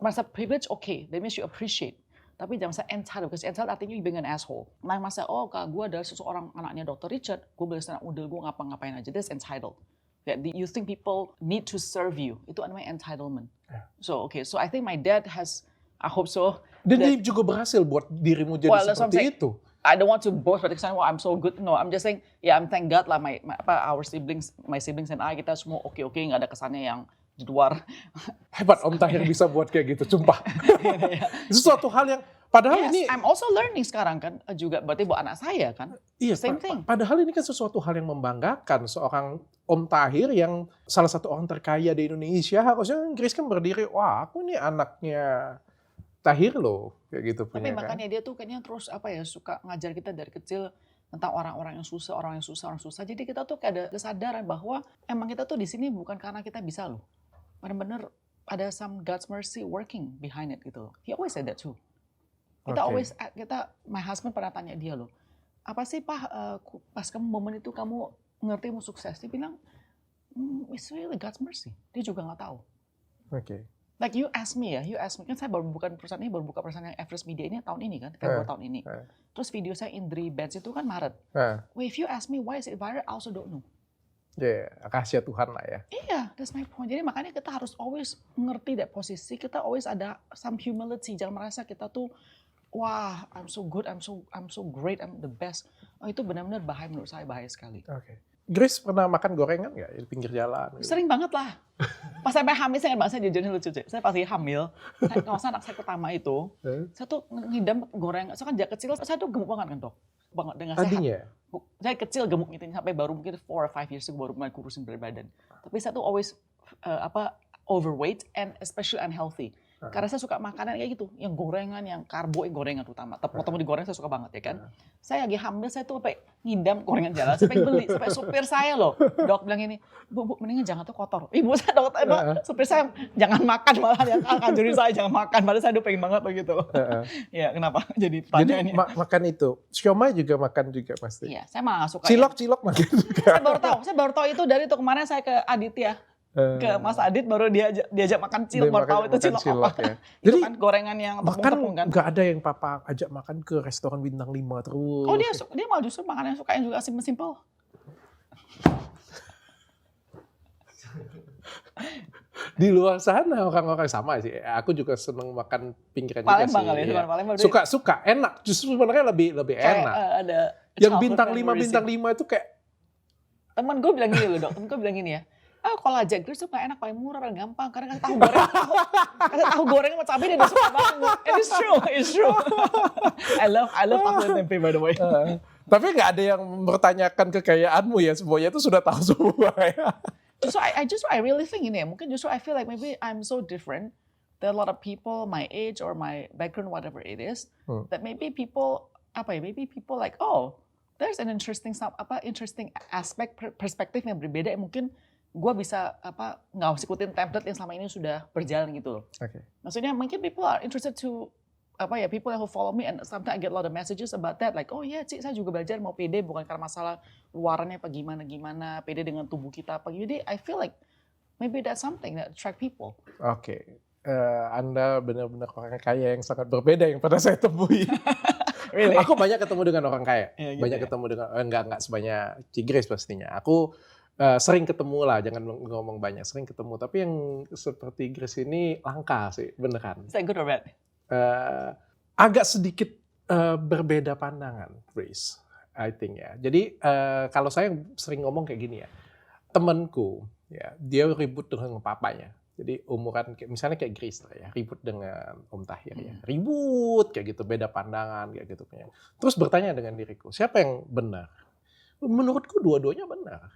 Merasa privilege okay, that means you appreciate. Tapi jangan merasa entitled, because entitled artinya you being an asshole. Nah masa, oh kak gue adalah seseorang anaknya Dr. Richard, gue boleh senang udel gue ngapa-ngapain aja, that's entitled. You think people need to serve you, itu namanya entitlement. So I think my dad has, I hope so. Dan dia juga berhasil buat dirimu jadi seperti itu. I don't want to boast, but I'm so good. No, I'm just saying, I'm thank God lah, my siblings and I, kita semua oke, nggak ada kesannya yang di luar. Hebat Om Tahir bisa buat kayak gitu, sumpah. Itu suatu hal yang, padahal ini. I'm also learning sekarang kan, juga berarti buat anak saya kan. Iya, same thing. Padahal ini kan sesuatu hal yang membanggakan, seorang Om Tahir yang salah satu orang terkaya di Indonesia, harusnya Grace kan berdiri, wah aku ini anaknya Tahir loh, kayak gitu punya. Tapi makanya dia tuh kayaknya terus suka ngajar kita dari kecil tentang orang yang susah. Jadi kita tuh kayak ada kesadaran bahwa emang kita tuh di sini bukan karena kita bisa loh. Benar-benar ada some God's mercy working behind it gitu loh. He always said that too. My husband pernah tanya dia loh, apa sih Pak, pas kamu momen itu kamu ngerti mau sukses? Dia bilang, it's really God's mercy. Dia juga nggak tahu. Like you ask me kan saya baru buka perusahaan yang Everest Media ini tahun ini kan, Februari tahun ini. Terus video saya Indri Bands itu kan Maret. Well, if you ask me why is it viral, I also don't know. Rahasia Tuhan lah ya. Iya, that's my point. Jadi makanya kita harus always ngerti that posisi, kita always ada some humility, jangan merasa kita tuh wah, I'm so good, I'm so great, I'm the best. Oh, itu benar-benar bahaya menurut saya, bahaya sekali. Grace pernah makan gorengan nggak di pinggir jalan? Sering banget lah. Pas sampai hamil, saya ingat banget, saya jujurnya lucu. Saya pasti hamil, kawasan anak saya pertama itu, saya tuh ngidam gorengan. Saya kan sejak kecil, saya tuh gemuk banget kan dok. Banget dengan Tadinya? sehat. Saya kecil gemuk gitu, sampai baru mungkin 4 or 5 years ago baru mulai kurusin berat badan. Tapi saya tuh always overweight and especially unhealthy. Karena saya suka makanan kayak gitu, yang gorengan, yang karbo, gorengan terutama. Tepung digoreng saya suka banget ya kan. Saya lagi hamil, saya tuh sampai ngidam gorengan jalan, sampai beli, sampai supir saya loh. Dok bilang ini, bu mendingan jangan tuh kotor. Ibu saya dok, supir saya jangan makan malah yang kanjurin saya jangan makan. Padahal saya tuh pengen banget begitu. Ya kenapa? Jadi Jadi makan itu, siomay juga makan juga pasti. Iya, saya malah suka. Cilok makan juga. Saya baru tahu itu dari itu kemarin saya ke Aditya. Ke Mas Adit baru diajak makan cilok, baru tahu itu cilok apa. Ya. Itu Jadi kan gorengan yang tepung-tepung kan. Gak ada yang papa ajak makan ke restoran bintang 5 terus. Oh dia malah justru makanan yang suka yang juga simple-simple. Di luar sana orang-orang sama sih. Aku juga seneng makan pinggiran juga sih. Palembang Ya. Suka, enak. Justru sebenarnya lebih enak. Ada yang bintang 5 itu kayak temen gue bilang gini loh dok, temen gue bilang gini ya. Kalau aja Grace tuh gak enak, paling murah dan gampang. Karena kan tahu goreng sama cabai dia udah suka banget. And it's true. I love tahu dan tempe by the way. Tapi gak ada yang mempertanyakan kekayaanmu ya, semuanya itu sudah tahu semua ya. Justru I really think ini ya, mungkin justru I feel like maybe I'm so different. There are a lot of people my age or my background, whatever it is, that maybe people like, oh, there's an interesting aspect, perspektif yang berbeda yang mungkin gue bisa nggak harus ikutin template yang selama ini sudah berjalan gitu loh. Maksudnya mungkin people are interested to people who follow me and sometimes I get a lot of messages about that like oh ya Cik saya juga belajar mau pede bukan karena masalah luarannya apa gimana pede dengan tubuh kita apa jadi I feel like maybe that's something that attract people. Anda benar-benar orang kaya yang sangat berbeda yang pernah saya temui. Really? Aku banyak ketemu dengan orang kaya. Ya, gitu Banyak ya. ketemu dengan, enggak sebanyak Grace pastinya. Aku sering ketemu lah, jangan ngomong banyak, sering ketemu. Tapi yang seperti Grace ini langka sih, beneran. Is that good or bad? Agak sedikit berbeda pandangan, Grace, I think ya. Jadi kalau saya sering ngomong kayak gini ya, temanku, ya dia ribut dengan papanya. Jadi umuran misalnya kayak Grace lah ya, ribut dengan Om Tahir ya, ribut kayak gitu, beda pandangan kayak gitu. Terus bertanya dengan diriku, siapa yang benar? Menurutku dua-duanya benar.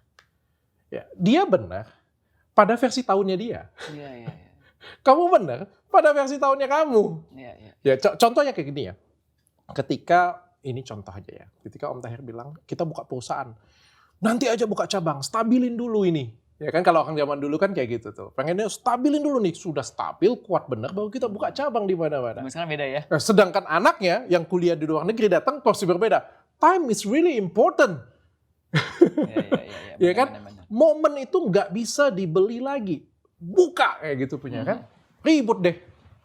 Ya, dia benar pada versi tahunnya dia. Iya. Kamu benar pada versi tahunnya kamu. Iya. Ya, contohnya kayak gini ya. Ketika, ini contoh aja ya. Ketika Om Tahir bilang, kita buka perusahaan. Nanti aja buka cabang, stabilin dulu ini. Ya kan kalau orang zaman dulu kan kayak gitu tuh. Pengennya stabilin dulu nih. Sudah stabil, kuat benar, baru kita buka cabang di mana-mana. Sekarang beda ya. Nah, sedangkan anaknya yang kuliah di luar negeri datang pasti berbeda. Time is really important. Iya. Ya kan? Momen itu nggak bisa dibeli lagi. Buka kayak gitu punya kan. Ribut deh.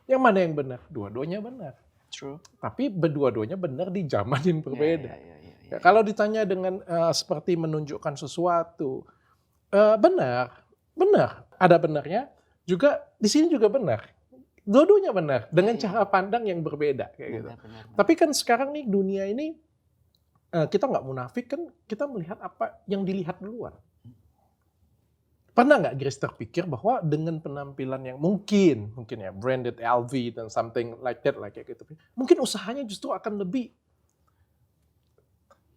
Yang mana yang benar? Dua-duanya benar. True. Tapi berdua-duanya benar di zaman yang berbeda. Iya. Ya, kalau ditanya dengan seperti menunjukkan sesuatu, benar, ada benarnya. Juga di sini juga benar. Dua-duanya benar dengan cara pandang yang berbeda kayak gitu. Benar. Tapi kan sekarang nih dunia ini kita nggak munafik kan, kita melihat apa yang dilihat duluan. Pernah nggak Grace terpikir bahwa dengan penampilan yang mungkin ya branded LV dan something like that like kayak gitu, mungkin usahanya justru akan lebih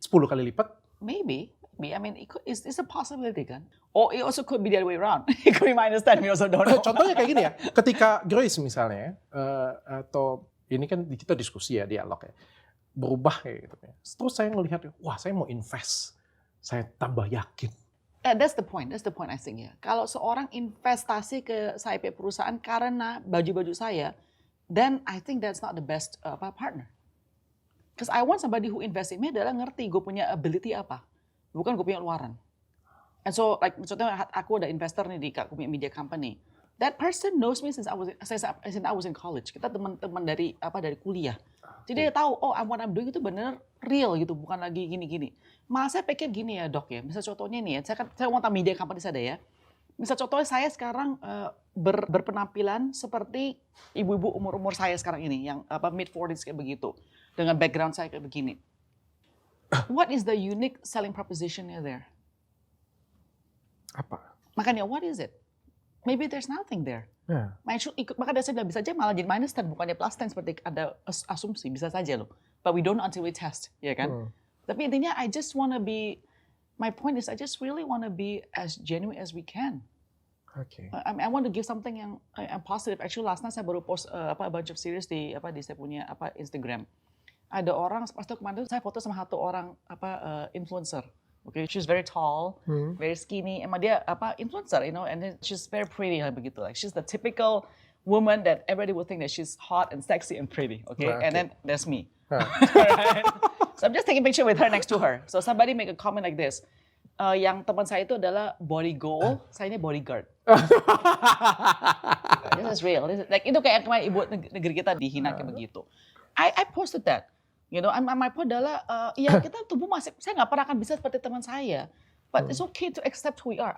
10 kali lipat? Maybe. I mean, it's a possibility kan. Or it also could be the other way around. It could be minus 10, we also don't know. Contohnya kayak gini ya, ketika Grace misalnya, atau ini kan kita diskusi ya, dialog ya, berubah kayak gitu ya. Terus saya ngelihat, wah saya mau invest, saya tambah yakin. That's the point I think ya. Kalau seorang investasi ke SIP perusahaan karena baju-baju saya, then I think that's not the best partner. Because I want somebody who invest in me adalah ngerti gue punya ability apa, bukan gue punya luaran. And so like contohnya aku ada investor nih di aku punya media company. That person knows me since I was in college. Kita teman-teman dari kuliah. Jadi dia tahu, what I'm doing itu bener real gitu, bukan lagi gini-gini. Malah saya pikir gini ya dok ya, misal contohnya nih ya, saya mau media company saya ya. Misal contohnya saya sekarang berpenampilan seperti ibu-ibu umur-umur saya sekarang ini, yang mid-40s kayak begitu. Dengan background saya kayak begini. What is the unique selling propositionnya there? Apa? Makanya what is it? Maybe there's nothing there. Yeah. Maka saya bilang bisa aja malah jadi minus 10 bukannya plus 10 seperti ada asumsi, bisa saja loh. But we don't know until we test, ya kan? Tapi intinya my point is I just really want to be as genuine as we can. Okay. I want to give something yang positive. Actually last night saya baru post a bunch of series di saya punya Instagram. Ada orang pas kemarin saya foto sama satu orang influencer. Okay, she's very tall, very skinny. Emang dia influencer, you know, and then she's very pretty begitu. Like she's the typical woman that everybody would think that she's hot and sexy and pretty. Okay, and then there's me. Right? So I'm just taking picture with her next to her. So somebody make a comment like this. Yang teman saya itu adalah body goal, saya ini bodyguard. This is real. Like itu kayak kemarin ibu negeri kita dihina kayak begitu. I posted that. You know, my point adalah, ya kita tubuh masih, saya nggak pernah akan bisa seperti teman saya. But it's okay to accept who we are.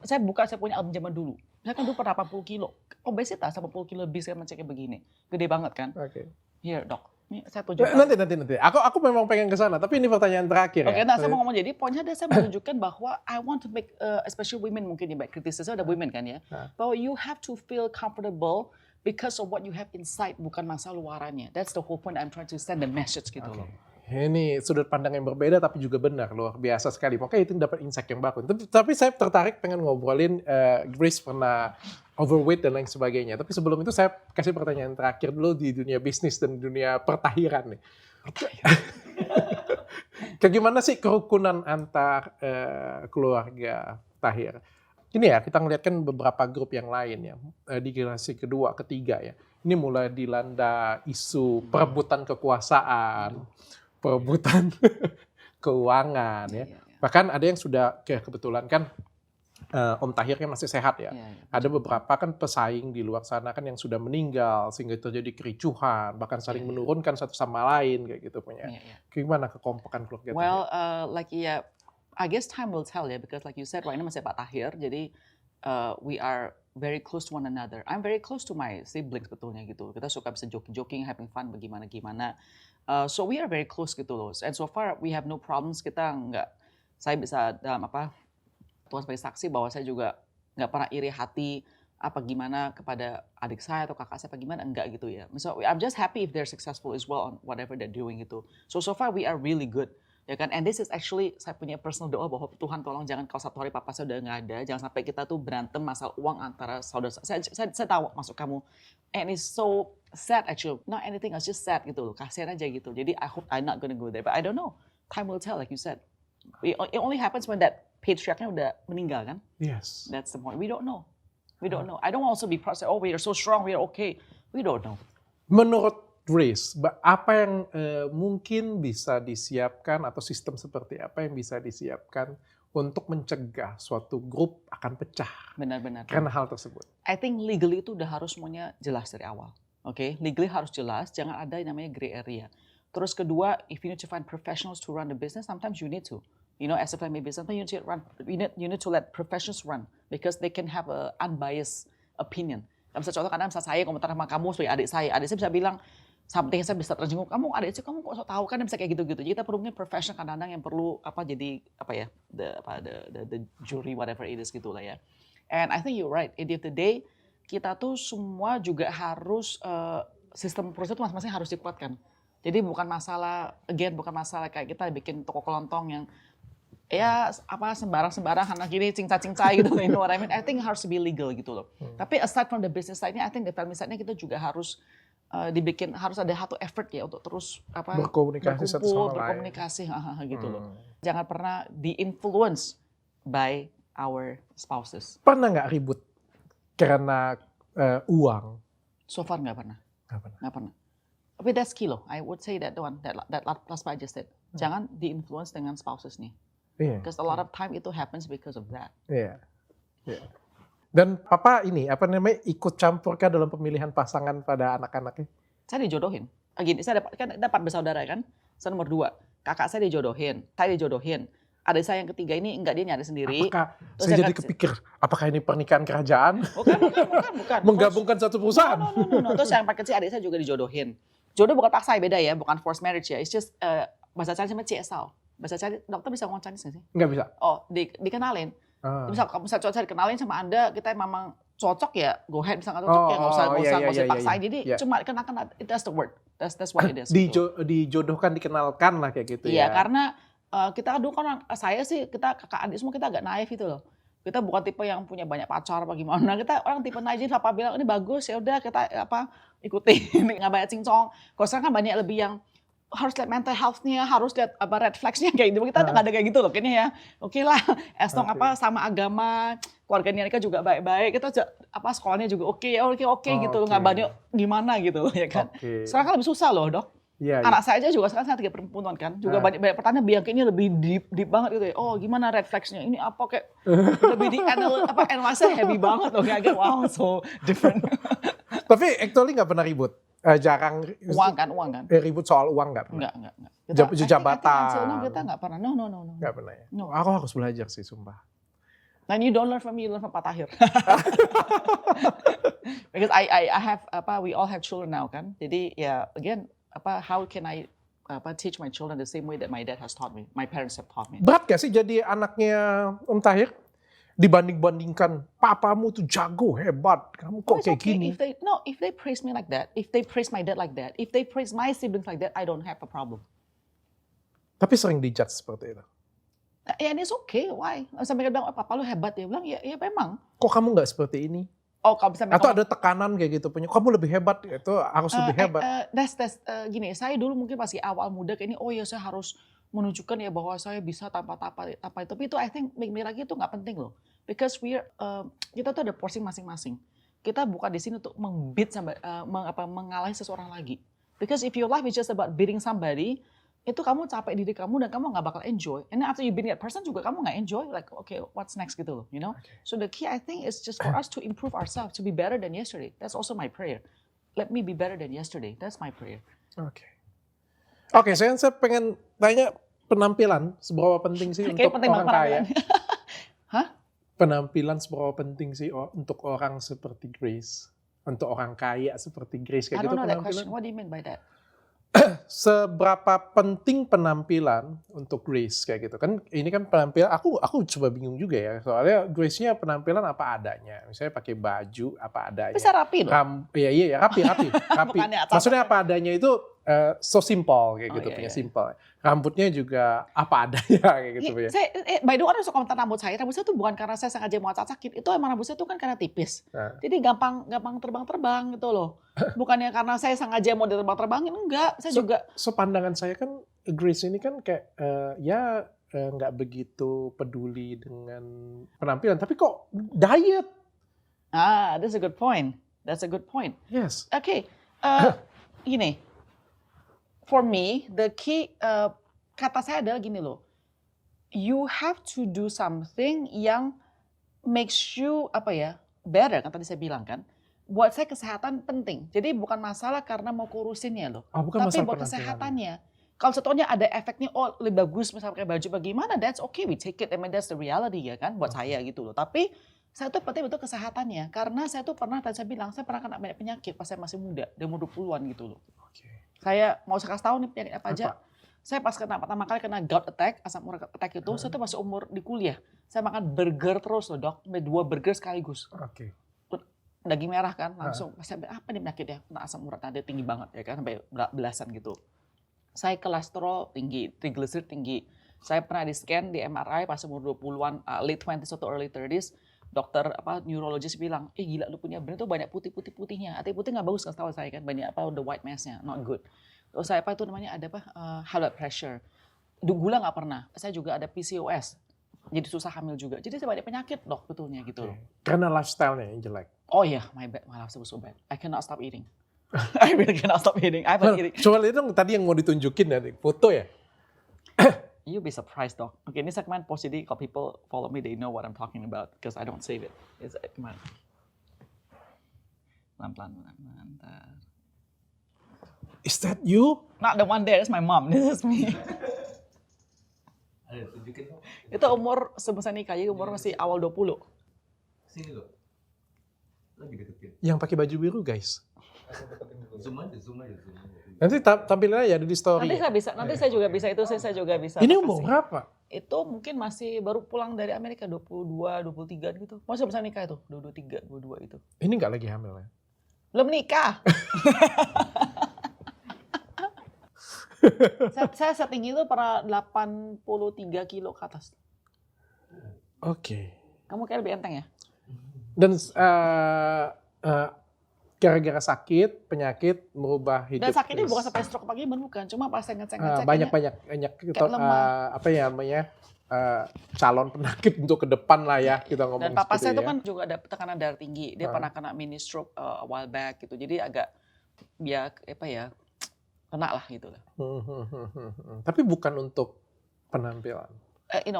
Saya punya album zaman dulu. Saya kan dulu pernah 80 kilo. Obesitas 80 kilo lebih saya kayak begini. Gede banget kan. Oke. Here dok, ini saya tunjukkan. Nanti. Aku memang pengen ke sana, tapi ini pertanyaan terakhir ya. Oke, nah saya mau ngomong jadi, poinnya ada saya menunjukkan bahwa I want to make, especially women mungkin ya, kritisisnya ada women kan ya. Bahwa you have to feel comfortable because of what you have inside, bukan masalah luarannya. That's the whole point I'm trying to send the message gitu loh. Ini sudut pandang yang berbeda tapi juga benar, luar biasa sekali. Makanya itu dapat insight yang bagus. Tapi saya tertarik pengen ngobrolin Grace pernah overweight dan lain sebagainya. Tapi sebelum itu saya kasih pertanyaan terakhir dulu di dunia bisnis dan dunia pertahiran nih. Kayak gimana sih kerukunan antar keluarga Tahir? Ini ya, kita ngeliat kan beberapa grup yang lain ya, di generasi kedua, ketiga ya. Ini mulai dilanda isu perebutan kekuasaan, perebutan keuangan ya. Bahkan ada yang sudah, kebetulan kan Om Tahir kan masih sehat ya. Iya, iya, Ada betul. beberapa kan pesaing di luar sana kan yang sudah meninggal sehingga terjadi kericuhan, bahkan saling Iya, iya. menurunkan satu sama lain kayak gitu punya. Iya, iya. Gimana kekompakan keluarga Tahir? Well, like yeah, I guess time will tell ya, because like you said, right, ini masih Pak Tahir, jadi we are very close to one another. I'm very close to my siblings betulnya gitu. Kita suka bisa joking, having fun, bagaimana. So we are very close gitu loh. And so far we have no problems. Saya bisa Tuhan sebagai saksi bahwa saya juga nggak pernah iri hati apa gimana kepada adik saya atau kakak saya apa gimana, enggak gitu ya. So I'm just happy if they're successful as well on whatever they're doing gitu. So far we are really good. Ya kan, and this is actually saya punya personal doa bahwa Tuhan tolong jangan kalau satu hari papa saya udah nggak ada, jangan sampai kita tuh berantem masalah uang antara saudara. Saya tahu maksud kamu, and it's so sad actually, not anything, it's just sad gitu loh, kasihan aja gitu. Jadi I hope I'm not gonna go there, but I don't know, time will tell like you said. It only happens when that patriarchnya udah meninggal kan. Yes. That's the point. We don't know. We don't know. I don't also be proud say, oh we are so strong, we are okay. We don't know. Menurut Grace, apa yang mungkin bisa disiapkan atau sistem seperti apa yang bisa disiapkan untuk mencegah suatu grup akan pecah Benar-benar. karena hal tersebut? I think legally itu udah harus semuanya jelas dari awal. Oke, legally harus jelas, jangan ada yang namanya gray area. Terus kedua, if you need to find professionals to run the business, sometimes you need to. You know, as a family business, sometimes you need to let professionals run because they can have a unbiased opinion. Misalnya contoh kadang misalnya saya komentar sama kamu sebagai adik saya bisa bilang something, saya bisa tersinggung, kamu adik saya, kamu kok sok tahu kan, bisa kayak gitu-gitu. Jadi kita perlu professional kadang-kadang yang perlu the jury whatever it is gitu lah ya. And I think you're right. At the end of the day, kita tuh semua juga harus sistem proses itu masing-masing harus dikuatkan. Jadi bukan masalah kayak kita bikin toko kelontong yang ya sembarang kanan kiri cincai gitu, you know what I mean? I think harus to be legal gitu loh. Tapi aside from the business side-nya, I think the family side-nya kita juga harus harus ada satu effort ya untuk terus Berkomunikasi satu sama lain. berkomunikasi gitu loh. Jangan pernah di-influence by our spouses. Pernah nggak ribut karena uang? So far nggak pernah. Nggak pernah. Tapi that's key loh. I would say that one, that last part I just said. Jangan di-influence dengan spouses nih. Iya. Because a lot of time itu happens because of that. Iya. Dan papa ikut campurkah dalam pemilihan pasangan pada anak-anaknya? Saya dijodohin. Gini, saya dapat bersaudara kan. Saya nomor 2. Kakak saya dijodohin. Saya dijodohin. Adik saya yang ketiga ini enggak, dia nyari sendiri. Apakah Terus saya saya jadi kepikir, apakah ini pernikahan kerajaan? Bukan. Menggabungkan satu perusahaan? No. Terus yang paling kecil adik saya juga dijodohin. Jodoh bukan paksa, beda ya, bukan forced marriage ya. It's just bahasa Chinese namanya CSL. Bahasa Chinese, dokter bisa ngomong Chinese nggak sih? Nggak bisa. Oh, dikenalin. Misal kamu cocok dikenalin sama Anda, kita memang cocok ya, go ahead. Bisa nggak cocok ya nggak usah dipaksain. Jadi cuma kenalkan, that's the word. That's what it is. Dijodohkan, dikenalkan lah kayak gitu ya. Iya, karena kita dulu kan saya sih, kita kakak adik semua kita agak naif itu loh. Kita bukan tipe yang punya banyak pacar apa gimana. Kita orang tipe naif, papa bilang ini bagus ya udah kita ikutin, nggak banyak cincong. Kalau sekarang kan banyak lebih yang harus lihat mental health-nya, harus lihat red flags-nya kayak gitu. Kita nggak ada kayak gitu loh kayaknya ya. Oke lah, as long sama agama, keluarga Nika juga baik-baik. Kita sekolahnya juga oke gitu, nggak banyak gimana gitu ya kan. Sekarang kan lebih susah loh dok. Anak saya aja juga sekarang saya 3 perempuan kan, juga banyak pertanyaan biang kayaknya lebih deep banget gitu ya. Oh gimana red flags-nya, ini apa kayak lebih analisa heavy banget loh, kayak wow so different. Tapi actually nggak pernah ribut, jarang. Uang kan. Ribut soal uang nggak pernah. Enggak. Jabatan. Kita nggak pernah. No. Nggak pernah ya. No. Aku harus belajar sih, sumpah. And you don't learn from me, you learn from Pak Tahir. Because I have we all have children now kan. Jadi ya again how can I teach my children the same way that my dad has taught me, my parents have taught me. Berat gak sih jadi anaknya Om Tahir? Dibanding-bandingkan, papamu tuh jago, hebat, kamu kok kayak gini? If they praise me like that, if they praise my dad like that, if they praise my siblings like that, I don't have a problem. Tapi sering dijudge seperti itu. And it's okay, why? Sampai bilang, papa lu hebat, dia bilang, ya memang. Kok kamu nggak seperti ini? Oh, kalau bisa atau ada tekanan kayak gitu punya, kamu lebih hebat, itu harus lebih hebat. Gini, saya dulu mungkin masih awal muda kayak ini, oh ya saya harus menunjukkan ya bahwa saya bisa tanpa itu. Tapi itu I think lagi itu nggak penting loh. Because kita tuh ada porsi masing-masing. Kita bukan di sini untuk mengalahkan seseorang lagi. Because if your life is just about beating somebody, itu kamu capek diri kamu dan kamu nggak bakal enjoy. And then after you being that person juga kamu nggak enjoy. Like, okay, what's next gitu loh, you know? Okay. So the key I think is just for us to improve ourselves, to be better than yesterday. That's also my prayer. Let me be better than yesterday. That's my prayer. Oke, saya pengen tanya penampilan seberapa penting sih Kayak untuk penting orang banget kaya? Hah? Penampilan seberapa penting sih untuk orang seperti Grace? Untuk orang kaya seperti Grace I kayak gitu don't know that penampilan? question. What do you mean by that? Seberapa penting penampilan untuk Grace kayak gitu kan? Ini kan penampilan aku coba bingung juga ya, soalnya Grace-nya penampilan apa adanya, misalnya pakai baju apa adanya. Bisa rapi loh. Iya rapi. Bukannya acak-acak. Maksudnya apa adanya itu so simple kayak Oh, gitu, iya, punya iya. simple. Rambutnya juga apa adanya kayak gitu ya. By the way, orang suka komentar rambut saya tuh bukan karena saya sengaja mau acak-acakin. Itu emang rambut saya tuh kan karena tipis. Nah. Jadi gampang terbang-terbang gitu loh. Bukannya karena saya sengaja mau diterbang-terbangin, enggak. Saya juga Pandangan saya kan Grace ini kan kayak nggak begitu peduli dengan penampilan, tapi kok diet? that's a good point. That's a good point. Yes. Okay, gini. For me, the key kata saya adalah gini loh. You have to do something yang makes you better kan tadi saya bilang kan. Buat saya kesehatan penting. Jadi bukan masalah karena mau kurusinnya loh. Bukan Tapi masalah buat penampilan. kesehatannya. Kalau sebetulnya ada efeknya, lebih bagus misalnya pakai baju bagaimana, that's okay, we take it. I mean, that's the reality ya kan, buat saya gitu loh. Tapi saya tuh penting betul kesehatannya. Karena saya tuh tadi saya bilang, saya pernah kena banyak penyakit pas saya masih muda, di umur 20-an gitu loh. Saya mau kasih tahu nih penyakit apa aja. Saya pas pertama kali kena gout attack, asam urat attack itu, saya tuh masih umur di kuliah. Saya makan burger terus loh dok, 2 burger sekaligus. Daging merah kan, langsung. Saya bilang, apa nih penyakitnya? Kena asam urat, ada tinggi banget ya kan, sampai belasan gitu. Saya kolesterol tinggi, triglyceride tinggi. Saya pernah di scan, di MRI pas umur 20-an, late 20s atau early 30s. Dokter neurologis bilang, gila lu punya brain tuh banyak putih-putihnya. Artinya putih nggak bagus kan setahu saya kan, banyak the white mass-nya, not good. Terus saya ada high blood pressure. Gula nggak pernah. Saya juga ada PCOS. Jadi susah hamil juga. Jadi saya banyak penyakit dok betulnya gitu loh. Karena lifestyle-nya yang jelek. Oh iya, my lifestyle was so bad. I cannot stop eating. I really cannot stop eating. I haven't eating. Coba lihat dong tadi yang mau ditunjukin ya, foto ya. You'll be surprised dok. Oke, ini segmen post jadi kalau people follow me, they know what I'm talking about because I don't save it. Gimana? Pelan-pelan. Is that you? Not the one there, it's my mom. This is me. Ada tunjukin dong. Itu umur sebesar nikah, jadi umur masih awal 20. Sini loh. Lagi deketin. Yang pakai baju biru guys. Zoom aja. Nanti tampilnya ya ada di story. Nanti saya juga bisa itu, saya juga bisa. Ini umur kasih. berapa? Itu mungkin masih baru pulang dari Amerika 22, 23 gitu. Masih besar nikah itu, 23, 22 itu. Ini nggak lagi hamil ya? Belum nikah. saya setinggi itu pernah 83 kilo ke atas. Oke. Kamu kayak lebih enteng ya? Dan gara-gara sakit, penyakit merubah hidup. Dan sakitnya Grace. bukan sampai stroke pagi, bukan. Cuma pas saya ngecek banyak apa ya namanya calon penyakit untuk ke depan lah ya kita ngomong. Dan papa seperti saya itu ya. kan juga ada tekanan darah tinggi. Dia pernah kena mini stroke a while back gitu. Jadi agak kena lah gitu lah. Tapi bukan untuk penampilan.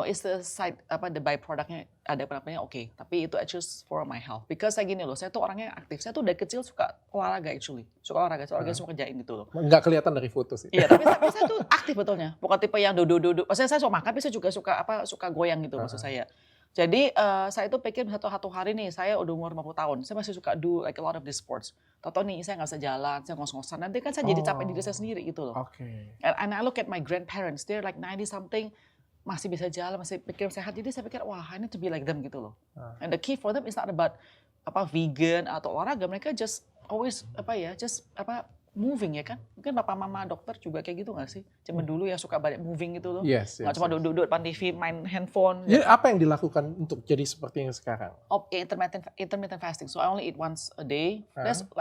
It's the side the byproductnya ada penampilannya oke. Tapi itu actually for my health. Because saya gini loh, saya tuh orangnya aktif. Saya tuh dari kecil suka olahraga actually. Suka olahraga semua kerjain gitu loh. Nggak kelihatan dari foto sih. Iya, tapi saya tuh aktif betulnya. Bukan tipe yang duduk-duduk. Maksudnya saya suka makan, tapi saya juga suka goyang gitu maksud saya. Jadi saya tuh pikir satu hari nih, saya udah umur 50 tahun. Saya masih suka do like a lot of these sports. Tahu nih saya nggak bisa jalan, saya ngos-ngosan. Nanti kan saya jadi capek diri saya sendiri gitu loh. Oke. And I look at my grandparents, they're like 90 something. Masih bisa jalan, masih pikir sehat. Jadi saya pikir, wah I need to be like them gitu loh. And the key for them is not about vegan atau olahraga. Mereka just always moving ya kan. Mungkin bapak mama dokter juga kayak gitu gak sih? Zaman dulu yang suka banyak moving gitu loh. Yes. Gak cuma duduk-duduk depan TV, main handphone. Jadi apa yang dilakukan untuk jadi seperti yang sekarang? Intermittent fasting. So I only eat once a day.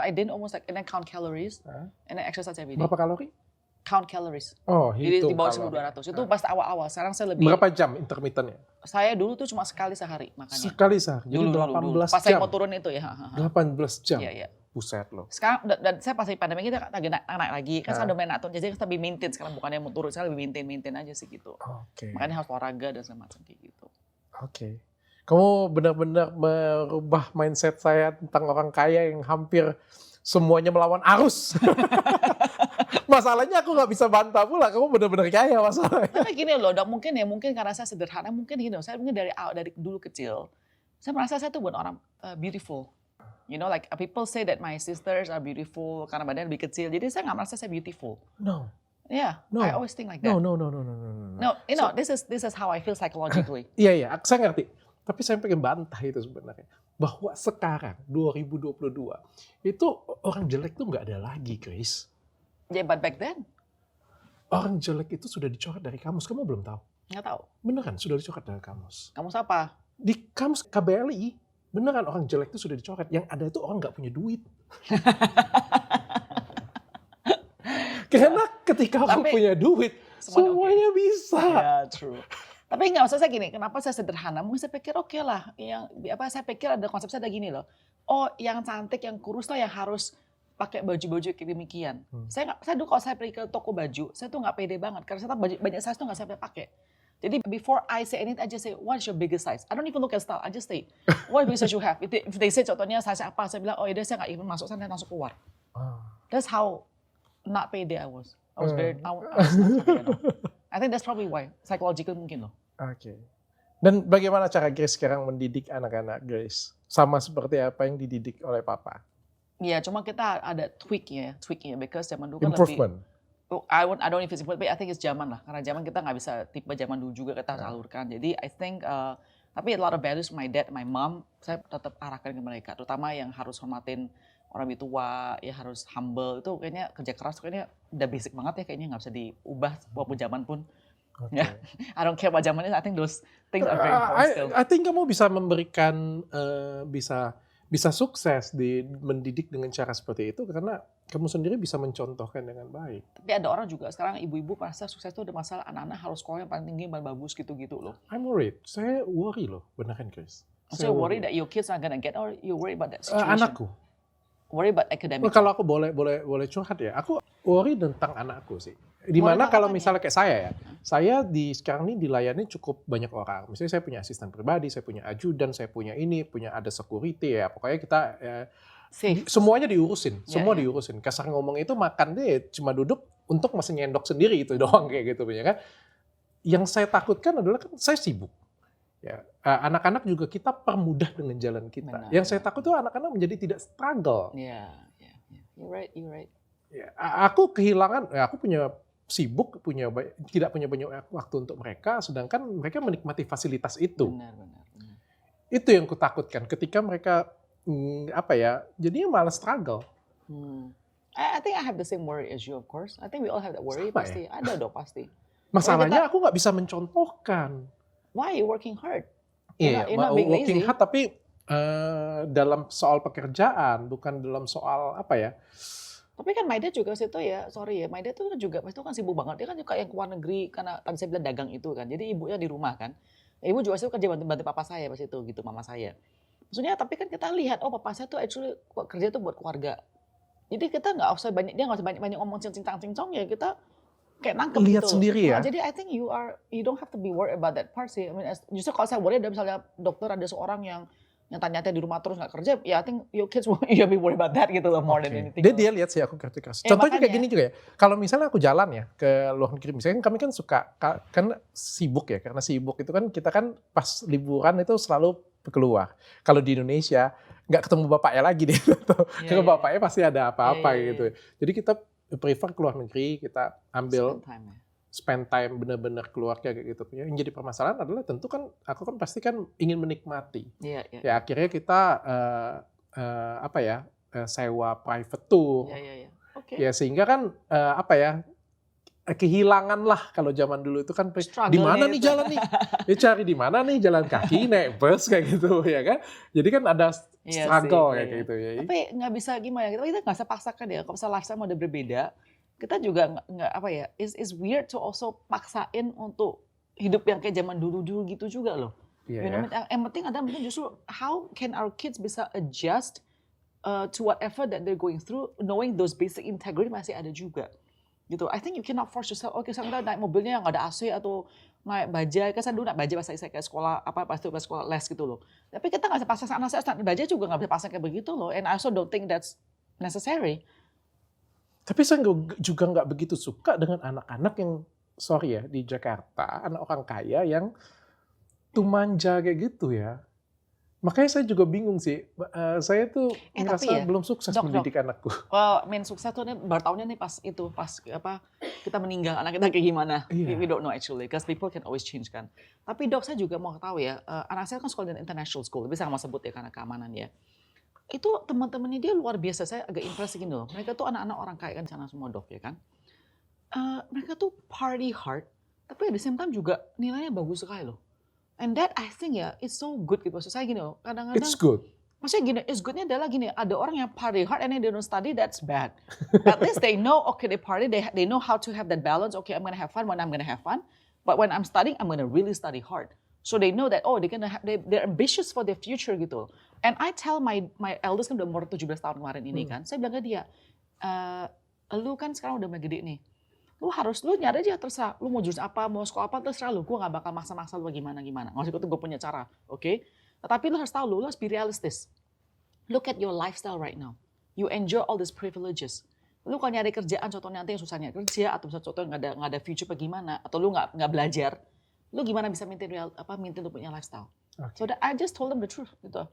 I didn't almost and then count calories. And then exercise every day. Berapa kalori? Count calories. Oh, Jadi di bawah kalori. 1.200. Itu pas awal-awal. Sekarang saya lebih. Berapa jam intermittennya? Saya dulu tuh cuma sekali sehari makanya. Sekali sehari. Jadi Dulu. 18 Pas saya jam. mau turun itu ya. 18 jam. Iya. buset loh. Sekarang dan saya pasti pandemi kita lagi naik lagi. Kan sekarang Ah. udah main atur, jadi kita lebih maintain sekarang, bukannya mau turun, sekarang lebih maintain aja sih gitu. Oke. Makanya harus olahraga dan segala macam kayak gitu. Oke. Kamu benar-benar merubah mindset saya tentang orang kaya yang hampir semuanya melawan arus. Masalahnya aku nggak bisa bantah pula, kamu benar-benar kaya masalahnya. Tapi gini loh, Dok, mungkin karena saya sederhana, mungkin gini loh, saya mungkin dari dulu kecil, saya merasa saya tuh bukan orang beautiful. You know, like people say that my sisters are beautiful karena badannya lebih kecil. Jadi saya nggak merasa saya beautiful. No. Yeah, No. I always think like that. No. No, you know, this is how I feel psychologically. Iya, saya ngerti. Tapi saya pengen bantah itu sebenarnya. Bahwa sekarang, 2022, itu orang jelek tuh nggak ada lagi, Chris. Yeah, but back then, Orang jelek itu sudah dicoret dari kamus, kamu belum tahu? nggak tahu. Beneran, sudah dicoret dari kamus. Kamu siapa? Di kamus KBLI, beneran orang jelek itu sudah dicoret. Yang ada itu orang nggak punya duit. Karena ketika orang Tapi- punya duit, semuanya bisa. Yeah, true. Tapi nggak, maksud saya gini, kenapa saya sederhana? Mungkin saya pikir oke lah, saya pikir ada konsep saya ada gini loh. Oh, yang cantik, yang kurus tuh yang harus pakai baju-baju kayak demikian. Saya dulu kalau saya pergi ke toko baju, saya tuh nggak pede banget karena saya tahu banyak size tuh nggak saya pakai. Jadi before I say anything, I just say, what's your biggest size? I don't even look at style, I just say, what biggest size you have? If they say contohnya size apa, saya bilang, oh ya saya nggak even masuk sana, langsung keluar. That's how not pede I was. I was very, I was not so pede at all. I think that's probably why, psychological mungkin loh. Oke. Dan bagaimana cara Grace sekarang mendidik anak-anak Grace? Sama seperti apa yang dididik oleh Papa? Iya, cuma kita ada tweaknya, because zaman dulu kan lebih, Improvement. I don't know if it's improvement, but I think it's zaman lah. Karena zaman kita nggak bisa tipe zaman dulu juga kita salurkan. Jadi I think, tapi a lot of values my dad, my mom, saya tetap arahkan ke mereka. Terutama yang harus hormatin orang lebih tua, ya harus humble. Itu kayaknya kerja keras, kayaknya udah basic banget ya, kayaknya nggak bisa diubah walaupun zaman pun. Oke. Ya, I don't care what zaman is, I think those things are very important still. I think kamu bisa memberikan, bisa sukses di mendidik dengan cara seperti itu karena kamu sendiri bisa mencontohkan dengan baik. Tapi ada orang juga sekarang ibu-ibu merasa sukses itu ada masalah anak-anak harus sekolah yang paling tinggi, paling bagus gitu-gitu loh. I'm worried. Saya worry loh, beneran Chris. So you worry that your kids are gonna get, or you worry about that situation? Anakku. Worry about academic. Kalau aku boleh curhat ya, aku worry tentang anakku sih. Dimana kalau misalnya kayak saya ya, saya sekarang ini dilayani cukup banyak orang. Misalnya saya punya asisten pribadi, saya punya ajudan, saya punya ada security ya. Pokoknya kita Safe. semuanya diurusin, semua ya. diurusin. Kasar ngomong itu makan deh cuma duduk untuk masih nyendok sendiri itu doang kayak gitu ya kan. Yang saya takutkan adalah kan saya sibuk. Ya, anak-anak juga kita permudah dengan jalan kita. Benar. Yang saya takut tuh anak-anak menjadi tidak struggle. Yeah. You're right. Ya, aku kehilangan, aku sibuk, tidak punya banyak waktu untuk mereka, sedangkan mereka menikmati fasilitas itu. Benar. Itu yang kutakutkan ketika mereka jadinya malah struggle. I think I have the same worry as you, of course. I think we all have that worry. Sama Pasti ada dong, pasti. Masalahnya aku nggak bisa mencontohkan. Why you working hard? Iya, You're not being working lazy. hard tapi dalam soal pekerjaan, bukan dalam soal apa ya. Tapi kan my dad juga situ ya, sorry ya, my dad tuh juga itu kan sibuk banget. Dia kan juga yang ke luar negeri karena tadi saya bilang dagang itu kan. Jadi ibunya di rumah kan. Ibu juga situ kerja bantu papa saya pas itu gitu, mama saya. Maksudnya tapi kan kita lihat, oh papa saya tuh actually kerja tuh buat keluarga. Jadi dia nggak usah banyak ngomong cincang-cincong ya, kita kayak nangkep Lihat gitu. sendiri ya. Nah, jadi I think you don't have to be worried about that part sih. I mean, justru kalau saya worried ada misalnya dokter ada seorang yang tanya-tanya di rumah terus nggak kerja, ya I think your kids will be worried about that gitu loh more than anything. Dia lihat sih aku kerja keras. Contohnya kayak makanya. gini juga ya. Kalau misalnya aku jalan ya ke luar negeri, misalnya kami kan suka kan sibuk ya, karena sibuk itu kan kita kan pas liburan itu selalu keluar. Kalau di Indonesia nggak ketemu bapaknya lagi deh, karena bapaknya pasti ada apa-apa gitu. Jadi kita prefer ke luar negeri, kita ambil Spend time, ya. spend time benar-benar keluarga kayak gitu. Yang jadi permasalahan adalah tentu kan aku kan pasti kan ingin menikmati. Iya. Ya akhirnya kita sewa private tour. Iya. Oke. Ya sehingga kan kehilangan lah kalau zaman dulu itu kan Struggle di mana nih itu. jalan nih? Ya cari di mana nih jalan kaki naik bus kayak gitu ya kan. Jadi kan ada Iya struggle sih, kayak iya. gitu ya. Tapi nggak bisa gimana, kita nggak bisa paksakan ya. Kalau misalnya lifestyle udah berbeda, kita juga nggak it's weird to also paksain untuk hidup yang kayak zaman dulu gitu juga loh. Iya You know, ya. yang penting ada mungkin justru how can our kids bisa adjust to whatever that they're going through, knowing those basic integrity masih ada juga. Gitu. I think you cannot force yourself. Oke, sekarang kita naik mobilnya nggak ada AC atau naik bajai. Kan saya dulu naik bajai pas saya kayak sekolah pas sekolah les gitu loh. Tapi kita nggak bisa pasang anak saya naik bajai juga nggak bisa pasang kayak begitu loh. And I also don't think that's necessary. Tapi saya juga nggak begitu suka dengan anak-anak yang, sorry ya, di Jakarta, anak orang kaya yang tuh manja kayak gitu ya. Makanya saya juga bingung sih. Saya tuh merasa tapi ya, belum sukses mendidik anakku. Sukses tuh nih baru tahunnya nih pas kita meninggal anak kita kayak gimana. Iya. We don't know actually, because people can always change kan. Tapi Dok, saya juga mau tahu ya, anak saya kan sekolah di international school, bisa nggak mau sebut ya karena keamanan ya. Itu teman-temannya dia luar biasa, saya agak impress gini loh. Mereka tuh anak-anak orang kaya kan di sana semua Dok ya kan. Mereka tuh party hard, tapi at the same time juga nilainya bagus sekali loh. And that I think ya, it's so good gitu. Maksud saya gini loh, kadang-kadang. It's good. Maksudnya gini, it's goodnya adalah gini, ada orang yang party hard and then they don't study, that's bad. At least they know, okay, they party, they know how to have that balance. Okay, I'm gonna have fun when I'm gonna have fun, but when I'm studying, I'm gonna really study hard. So they know that, oh, they're ambitious for their future gitu. And I tell my eldest kan udah umur 17 tahun kemarin ini kan, saya bilang ke dia, lu kan sekarang udah mulai gede nih. Lu nyari aja terserah, lu mau jurusan apa, mau sekolah apa terserah lu, gue gak bakal maksa-maksa lu gimana-gimana. Maksudnya gue punya cara, oke? Tapi lu harus tahu, lu harus be realistis. Look at your lifestyle right now. You enjoy all these privileges. Lu kalau nyari kerjaan, contohnya nanti yang susah nyari kerja, atau misalnya contohnya nggak ada future bagaimana, atau lu nggak belajar, lu gimana bisa maintain lu punya lifestyle? Okay. So that I just told them the truth gitu.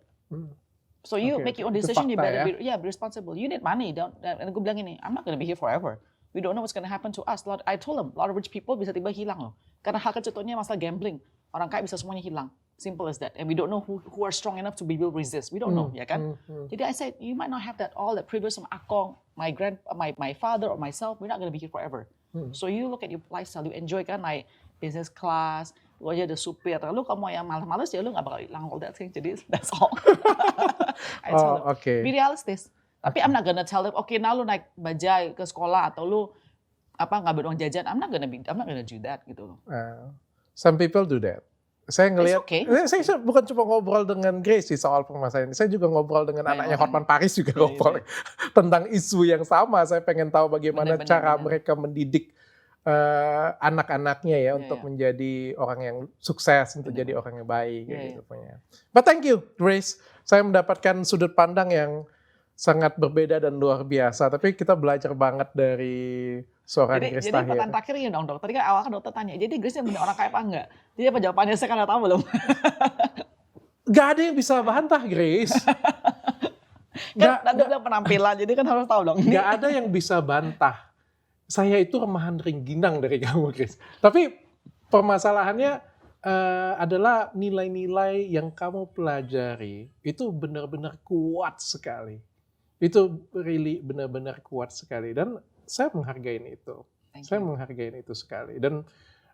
So you make your own decision, you better be responsible. You need money, and gue bilang ini, I'm not gonna be here forever. We don't know what's going to happen to us. I told them, a lot of rich people bisa tiba hilang loh. Karena hal contohnya masalah gambling. Orang kaya bisa semuanya hilang. Simple as that. And we don't know who are strong enough to be able to resist. We don't know, ya kan? Jadi I said, you might not have all that privilege from Akong, my father or myself. We're not going to be here forever. So you look at your lifestyle, you enjoy kan naik business class, lu aja ada supir. Lu kalau mau yang malas-malas ya lu nggak bakal hilang all that thing. Jadi that's all. I told them, be realistic. Tapi I'm not gonna tell them, okay, now lu naik bajai ke sekolah atau lu nggak beruang jajan. I'm not gonna do that gitu loh. Some people do that. Saya ngelihat, okay. Saya bukan cuma ngobrol dengan Grace sih soal permasalahan ini. Saya juga ngobrol dengan anaknya Hotman Paris juga ngobrol tentang isu yang sama. Saya pengen tahu bagaimana cara mereka mendidik anak-anaknya ya untuk menjadi orang yang sukses, untuk jadi orang yang baik. Gitu. But thank you, Grace. Saya mendapatkan sudut pandang yang sangat berbeda dan luar biasa. Tapi kita belajar banget dari seorang Grace Tahir. Jadi pertanyaan terakhir ini dong, Dok. Tadi kan awal kan dokter tanya, jadi Grace yang benar orang kaya apa enggak? Jadi apa jawabannya saya kan nggak tahu belum. Gak ada yang bisa bantah, Grace. Kan tadi bilang penampilan, jadi kan harus tahu dong. Gak ada yang bisa bantah. Saya itu remahan rengginang dari kamu, Grace. Tapi permasalahannya adalah nilai-nilai yang kamu pelajari itu benar-benar kuat sekali. Itu really benar-benar kuat sekali dan saya menghargai itu. Saya menghargai itu sekali dan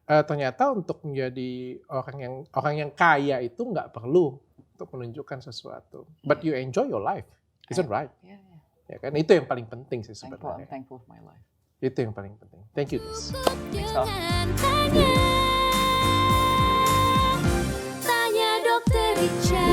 ternyata untuk menjadi orang yang kaya itu nggak perlu untuk menunjukkan sesuatu. But you enjoy your life, isn't right? Ya kan itu yang paling penting sih sebenarnya. I'm thankful for my life. Itu yang paling penting. Thank you, Grace. Thanks, Dok. Tanya Dokter Richard.